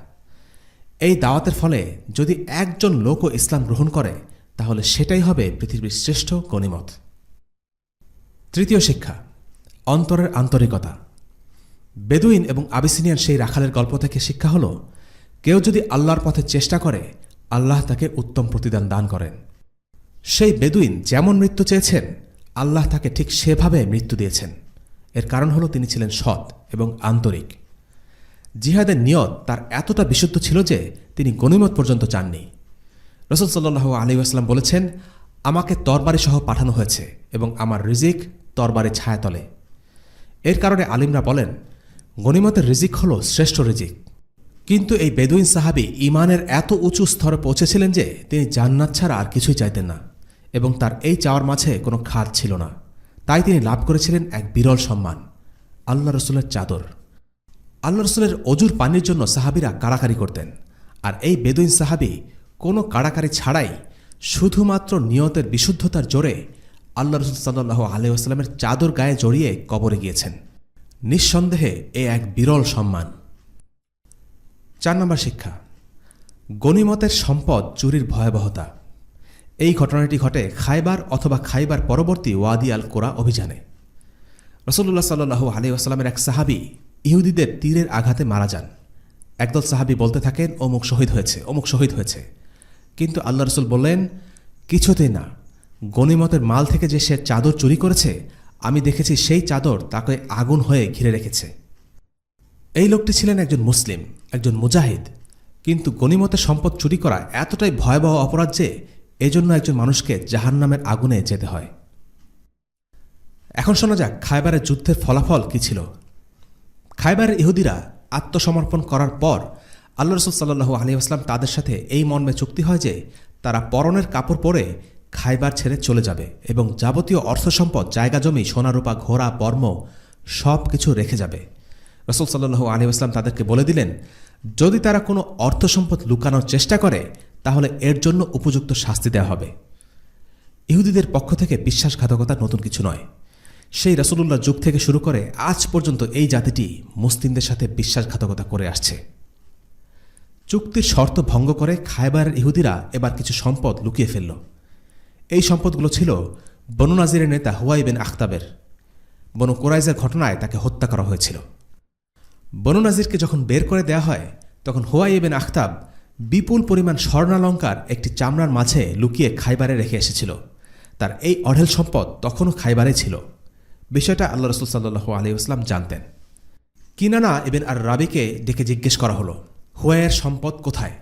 এই দাওয়াতের ফলে যদি একজন লোকও ইসলাম গ্রহণ করে, তাহলে সেটাই হবে পৃথিবীর শ্রেষ্ঠ গনিমত। ৩য় শিক্ষা, অন্তরের আন্তরিকতা। বেদুইন এবং আবিসিনিয়ান সেই রাখালের গল্প থেকে শিক্ষা হল, কেউ যদি আল্লাহর পথে চেষ্টা করে, আল্লাহ তাকে উত্তম প্রতিদান দান করেন। সেই বেদুইন যেমন মৃত্যু চেয়েছেন, আল্লাহ তাকে ঠিক সেভাবে মৃত্যু দিয়েছেন। এর কারণ হল তিনি ছিলেন সৎ এবং আন্তরিক। জিহাদের নিয়ত তার এতটা বিশুদ্ধ ছিল যে তিনি গনিমত পর্যন্ত চাননি। রাসূল সাল্লাল্লাহু আলাইহি ওয়াসাল্লাম বলেছেন, আমাকে তরবারি সহ পাঠানো হয়েছে এবং আমার রিজিক তরবারি ছায়াতলে। এর কারণে আলিমরা বলেন, গনিমতের রিজিক হল শ্রেষ্ঠ রিজিক। কিন্তু এই বেদুইন সাহাবী ঈমানের এত উঁচু স্তরে পৌঁছেছিলেন যে তিনি জান্নাত ছাড়া আর কিছুই চাইতেন না, এবং তার এই চাওয়ার মাঝে কোনো খাদ ছিল না। তাই তিনি লাভ করেছিলেন এক বিরল সম্মান, আল্লাহ রসুলের চাদর। আল্লাহ রসুলের অজুর পানির জন্য সাহাবীরা কাড়াকাড়ি করতেন, আর এই বেদুইন সাহাবী কোনো কাড়াকাড়ি ছাড়াই শুধুমাত্র নিয়তের বিশুদ্ধতার জোরে আল্লাহ রসুল সাল্লাল্লাহু আলাইহি ওয়াসাল্লামের চাদর গায়ে জড়িয়ে কবরে গিয়েছেন। নিঃসন্দেহে এ এক বিরল সম্মান। ৪ নম্বর শিক্ষা, গনিমতের সম্পদ চুরির ভয়াবহতা। এই ঘটনাটি ঘটে খায়বার অথবা খায়বার পরবর্তী ওয়াদি আল কোরা অভিযানে। রাসূলুল্লাহ সাল্লাল্লাহু আলাইহি ওয়াসাল্লামের এক সাহাবী ইহুদিদের তীরের আঘাতে মারা যান। একদল সাহাবী বলতে থাকেন, অমুক শহীদ হয়েছে, অমুক শহীদ হয়েছে। কিন্তু আল্লাহ রসুল বললেন, কিছুতেই না, গনিমতের মাল থেকে যে সে চাদর চুরি করেছে, আমি দেখেছি সেই চাদর তাকে আগুন হয়ে ঘিরে রেখেছে। এই লোকটি ছিলেন একজন মুসলিম, একজন মুজাহিদ, কিন্তু গনিমতের সম্পদ চুরি করা এতটাই ভয়াবহ অপরাধ যে এজন্য একজন মানুষকে জাহান্নামের আগুনে যেতে হয়। এখন শোনা যাক খায়বারের যুদ্ধের ফলাফল কি ছিল। খায়বারের ইহুদিরা আত্মসমর্পণ করার পর আল্লাহ রাসূল সাল্লাল্লাহু আলাইহি ওয়াসাল্লাম তাদের সাথে এই মর্মে চুক্তি হয় যে তারা পরনের কাপড় পরে খায়বার ছেড়ে চলে যাবে এবং যাবতীয় অর্থসম্পদ, জায়গা জমি, সোনারূপা, ঘোড়া, বর্ম সব কিছু রেখে যাবে। রাসূল সাল্লাল্লাহু আলাইহি ওয়াসাল্লাম তাদেরকে বলে দিলেন, যদি তারা কোনো অর্থসম্পদ লুকানোর চেষ্টা করে তাহলে এর জন্য উপযুক্ত শাস্তি দেওয়া হবে। ইহুদিদের পক্ষ থেকে বিশ্বাসঘাতকতা নতুন কিছু নয়। সেই রাসূলুল্লাহর যুগ থেকে শুরু করে আজ পর্যন্ত এই জাতিটি মুসলিমদের সাথে বিশ্বাসঘাতকতা করে আসছে। চুক্তির শর্ত ভঙ্গ করে খায়বারের ইহুদিরা এবার কিছু সম্পদ লুকিয়ে ফেলল। এই সম্পদগুলো ছিল বনু নাজিরের নেতা হুয়াই বিন আখতাবের। বনু কুরাইজার ঘটনায় তাকে হত্যা করা হয়েছিল। বনু নাজিরকে যখন বের করে দেয়া হয় তখন হুয়াই বিন আখতাব বিপুল পরিমাণ স্বর্ণালঙ্কার একটি চামড়ার মাঝে লুকিয়ে খায়বারে রেখে এসেছিল। তার এই অঢেল সম্পদ তখনও খায়বারে ছিল। বিষয়টা আল্লাহ রাসূল সাল্লাল্লাহু আলাইহি ওয়াসাল্লাম জানতেন। কিনানা ইবন আর রাবিকে ডেকে জিজ্ঞেস করা হলো, হুয়াইয়ের সম্পদ কোথায়?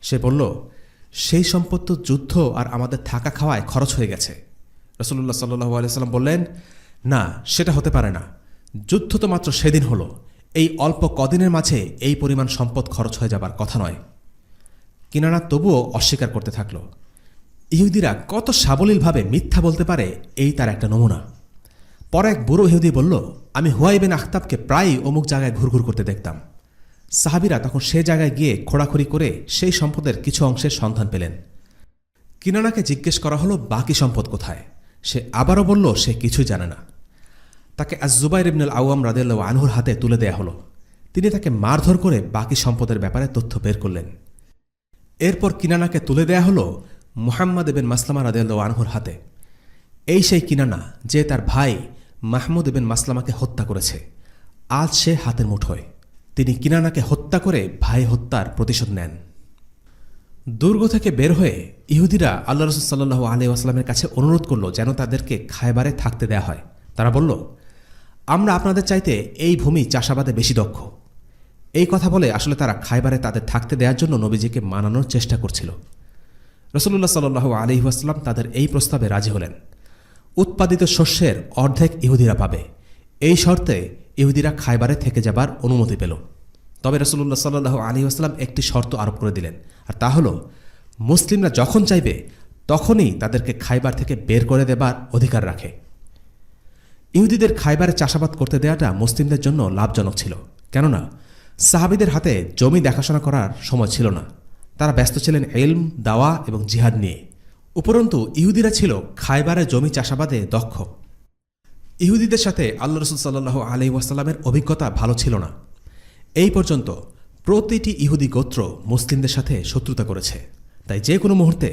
সে বলল, সেই সম্পদ তো যুদ্ধ আর আমাদের থাকা খাওয়ায় খরচ হয়ে গেছে। রাসূলুল্লাহ সাল্লাল্লাহু আলাইহি ওয়াসাল্লাম বললেন, না, সেটা হতে পারে না। যুদ্ধ তো মাত্র সেদিন হলো। এই অল্প কদিনের মাঝে এই পরিমাণ সম্পদ খরচ হয়ে যাবার কথা নয়। কিনানা তবুও অস্বীকার করতে থাকল। ইহুদিরা কত সাবলীলভাবে মিথ্যা বলতে পারে এই তার একটা নমুনা। পরে এক বুড়ো ইহুদি বলল, আমি হুয়াই বিন আখতাবকে প্রায়ই অমুক জায়গায় ঘুরঘুর করতে দেখতাম। সাহাবীরা তখন সে জায়গায় গিয়ে খোঁড়াখুড়ি করে সেই সম্পদের কিছু অংশের সন্ধান পেলেন। কিনানাকে জিজ্ঞেস করা হলো বাকি সম্পদ কোথায়। সে আবারও বলল সে কিছুই জানে না। তাকে আজ-জুবাইর ইবনুল আওয়াম রাদিয়াল্লাহু আনহুর হাতে তুলে দেয়া হলো। তিনি তাকে মারধর করে বাকি সম্পদের ব্যাপারে তথ্য বের করলেন। এরপর কিনানাকে তুলে দেয়া হলো মুহাম্মদ ইবন মাসলামা রাদিয়াল্লাহু আনহুর হাতে। এই সেই কিনানা যে তার ভাই মাহমুদ ইবন মাসলামাকে হত্যা করেছে। আজ সে হাতের মুঠোয়। তিনি কিনানাকে হত্যা করে ভাই হত্যার প্রতিশোধ নেন। দুর্গ থেকে বের হয়ে ইহুদিরা আল্লাহ রাসূল সাল্লাল্লাহু আলাইহি ওয়াসাল্লামের কাছে অনুরোধ করল যেন তাদেরকে খায়বারে থাকতে দেয়া হয়। তারা বলল, আমরা আপনাদের চাইতে এই ভূমি চাষাবাদে বেশি দক্ষ। এই কথা বলে আসলে তারা খায়বারে তাদের থাকতে দেওয়ার জন্য নবীজিকে মানানোর চেষ্টা করছিল। রাসূলুল্লাহ সাল্লাল্লাহু আলাইহি ওয়াসাল্লাম তাদের এই প্রস্তাবে রাজি হলেন। উৎপাদিত শস্যের অর্ধেক ইহুদিরা পাবে, এই শর্তে ইহুদিরা খায়বারে থেকে যাবার অনুমতি পেল। তবে রাসূলুল্লাহ সাল্লাল্লাহু আলাইহি ওয়াসাল্লাম একটি শর্ত আরোপ করে দিলেন, আর তা হল মুসলিমরা যখন চাইবে তখনই তাদেরকে খায়বার থেকে বের করে দেবার অধিকার রাখে। ইহুদিদের খায়বারে চাষাবাদ করতে দেওয়াটা মুসলিমদের জন্য লাভজনক ছিল, কেননা সাহাবীদের হাতে জমি দেখাশোনা করার সময় ছিল না। তারা ব্যস্ত ছিলেন ইলম, দাওয়া এবং জিহাদ নিয়ে। উপরন্তু ইহুদিরা ছিল খায়বারে জমি চাষাবাদে দক্ষ। ইহুদিদের সাথে আল্লাহ রাসূল সাল্লাল্লাহু আলাইহি ওয়াসাল্লামের অভিজ্ঞতা ভালো ছিল না। এই পর্যন্ত প্রতিটি ইহুদি গোত্র মুসলিমদের সাথে শত্রুতা করেছে। তাই যে কোনো মুহূর্তে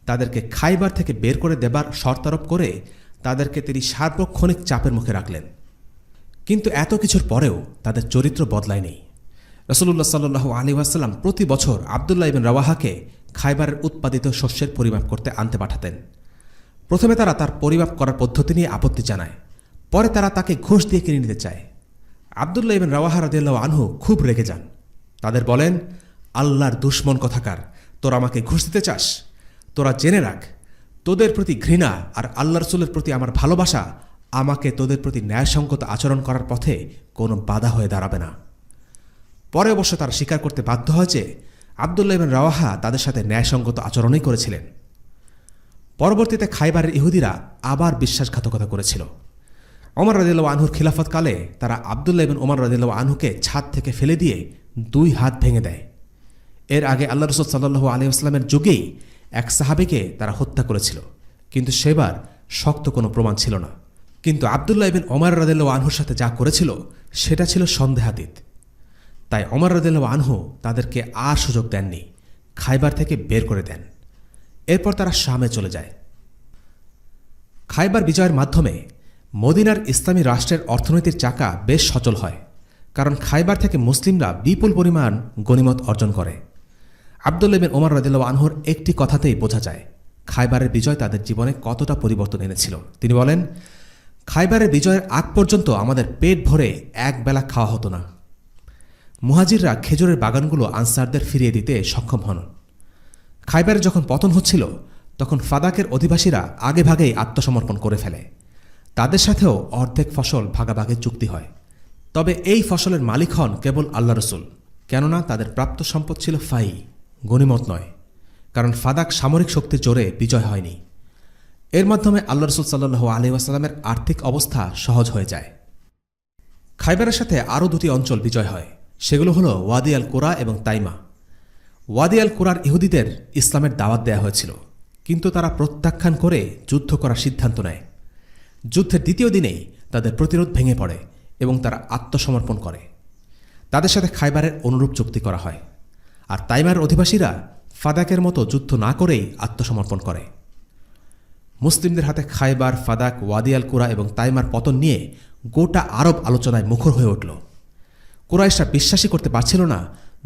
তাদেরকে খায়বার থেকে বের করে দেবার শর্তারোপ করে তাদেরকে তিনি সার্বক্ষণিক চাপের মুখে রাখলেন। কিন্তু এত কিছুর পরেও তাদের চরিত্র বদলায়নি। রাসূলুল্লাহ সাল্লাল্লাহু আলাইহি ওয়াসাল্লাম প্রতি বছর আব্দুল্লাহ ইবন রাওয়াহাকে খায়বারের উৎপাদিত শস্যের পরিমাপ করতে আনতে পাঠাতেন। প্রথমে তারা তার পরিমাপ করার পদ্ধতি নিয়ে আপত্তি জানায়, পরে তারা তাকে ঘুষ দিয়ে কিনে নিতে চায়। আব্দুল্লাহ ইবন রাওয়াহা রাদিয়াল্লাহু আনহু খুব রেগে যান। তাদের বলেন, আল্লাহর দুশমন কথাকার, তোরা আমাকে ঘুষ দিতে চাস? তোরা জেনে রাখ, তোদের প্রতি ঘৃণা আর আল্লাহ রাসূলের প্রতি আমার ভালোবাসা আমাকে তোদের প্রতি ন্যায়সঙ্গত আচরণ করার পথে কোনো বাধা হয়ে দাঁড়াবে না। পরে অবশ্য তারা স্বীকার করতে বাধ্য হয় যে আব্দুল্লাহ ইবন রাওয়াহা তাদের সাথে ন্যায়সঙ্গত আচরণই করেছিলেন। পরবর্তীতে খায়বারের ইহুদিরা আবার বিশ্বাসঘাতকতা করেছিল। ওমর রাদিয়াল্লাহু আনহুর খিলাফতকালে তারা আব্দুল্লাহ ইবন ওমর রাদিয়াল্লাহু আনহুকে ছাদ থেকে ফেলে দিয়ে 2 হাত ভেঙে দেয়। এর আগে আল্লাহ রাসূল সাল্লাল্লাহু আলাইহি ওয়াসাল্লামের যুগেই এক সাহাবীকে তারা হত্যা করেছিল, কিন্তু সেবার শক্ত কোনো প্রমাণ ছিল না। কিন্তু আব্দুল্লাহ ইবন ওমর রাদিয়াল্লাহু আনহুর সাথে যা করেছিল সেটা ছিল সন্দেহাতীত। তাই ওমর রাদিয়াল্লাহু আনহু তাদেরকে আর সুযোগ দেননি, খায়বার থেকে বের করে দেন। এরপর তারা শামে চলে যায়। খায়বার বিজয়ের মাধ্যমে মদিনার ইসলামী রাষ্ট্রের অর্থনীতির চাকা বেশ সচল হয়, কারণ খায়বার থেকে মুসলিমরা বিপুল পরিমাণ গনিমত অর্জন করে। আব্দুল্লাহ ইবন ওমর রাদিয়াল্লাহু আনহুর একটি কথাতেই বোঝা যায় খায়বারের বিজয় তাদের জীবনে কতটা পরিবর্তন এনেছিল। তিনি বলেন, খায়বারের বিজয়ের আগ পর্যন্ত আমাদের পেট ভরে এক বেলা খাওয়া হতো না। মুহাজিররা খেজুরের বাগানগুলো আনসারদের ফিরিয়ে দিতে সক্ষম হন। খায়বারে যখন পতন হচ্ছিল তখন ফাদাকের অধিবাসীরা আগেভাগেই আত্মসমর্পণ করে ফেলে। তাদের সাথেও অর্ধেক ফসল ভাগাভাগির চুক্তি হয়। তবে এই ফসলের মালিক হন কেবল আল্লাহ রসুল, কেননা তাদের প্রাপ্ত সম্পদ ছিল ফাই, গনিমত নয়, কারণ ফাদাক সামরিক শক্তির জোরে বিজয় হয়নি। এর মাধ্যমে আল্লাহ রসুল সাল্লাল্লাহু আলাইহি ওয়াসাল্লামের আর্থিক অবস্থা সহজ হয়ে যায়। খায়বারের সাথে আরও দুটি অঞ্চল বিজয় হয়, সেগুলো হলো ওয়াদি আল কুরা এবং তাইমা। ওয়াদি আল কুরার ইহুদিদের ইসলামের দাওয়াত দেয়া হয়েছিল, কিন্তু তারা প্রত্যাখ্যান করে যুদ্ধ করার সিদ্ধান্ত নেয়। যুদ্ধের দ্বিতীয় দিনেই তাদের প্রতিরোধ ভেঙে পড়ে এবং তারা আত্মসমর্পণ করে। তাদের সাথে খায়বারের অনুরূপ চুক্তি করা হয়, আর তাইমার অধিবাসীরা ফাদাকের মতো যুদ্ধ না করেই আত্মসমর্পণ করে। মুসলিমদের হাতে খায়বার, ফাদাক, ওয়াদি আল কুরা এবং তাইমার পতন নিয়ে গোটা আরব আলোচনায় মুখর হয়ে উঠল। কুরাইশরা বিশ্বাসই করতে পারছিল না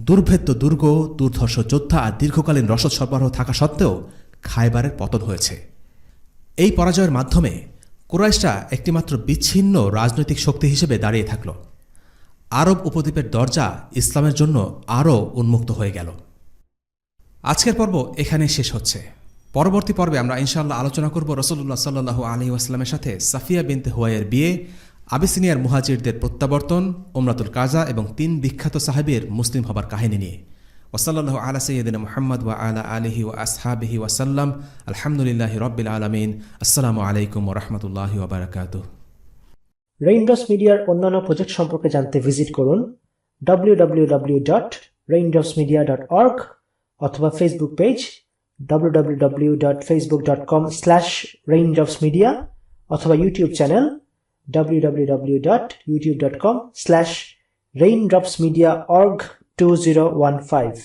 দুর্ভেদ্য দুর্গ, দুর্ধর্ষ যোদ্ধা আর দীর্ঘকালীন রসদ সরবরাহ থাকা সত্ত্বেও খায়বারের পতন হয়েছে। এই পরাজয়ের মাধ্যমে কুরাইশরা একটিমাত্র বিচ্ছিন্ন রাজনৈতিক শক্তি হিসেবে দাঁড়িয়ে থাকল। আরব উপদ্বীপের দরজা ইসলামের জন্য আরও উন্মুক্ত হয়ে গেল। আজকের পর্ব এখানেই শেষ হচ্ছে। পরবর্তী পর্বে আমরা ইনশাআল্লাহ আলোচনা করব রাসূলুল্লাহ সাল্লাল্লাহু আলাইহি ওয়াসাল্লামের সাথে সাফিয়া বিনতে হুয়াইয়ের বিয়ে, আবিসিনিয়ার মুহাজিরদের প্রত্যাবর্তন, উমরাতুল কাজা এবং 3 বিখ্যাত সাহাবীর মুসলিম হবার কাহিনী নিয়ে। ওয়াসাল্লাল্লাহু আলা সাইয়্যিদিনা মুহাম্মদ ওয়া আলা আলিহি ওয়া আসহাবিহি ওয়াসাল্লাম। আলহামদুলিল্লাহি রাব্বিল আলামিন। আসসালামু আলাইকুম ওয়া রাহমাতুল্লাহি ওয়া বারাকাতুহু। রেইনড্রপস মিডিয়ার অন্যান্য প্রজেক্ট সম্পর্কে জানতে ভিজিট করুন www.raindropsmedia.org অথবা ফেসবুক পেজ www.facebook.com/raindropsmedia অথবা ইউটিউব চ্যানেল www.youtube.com/raindropsmediaorg2015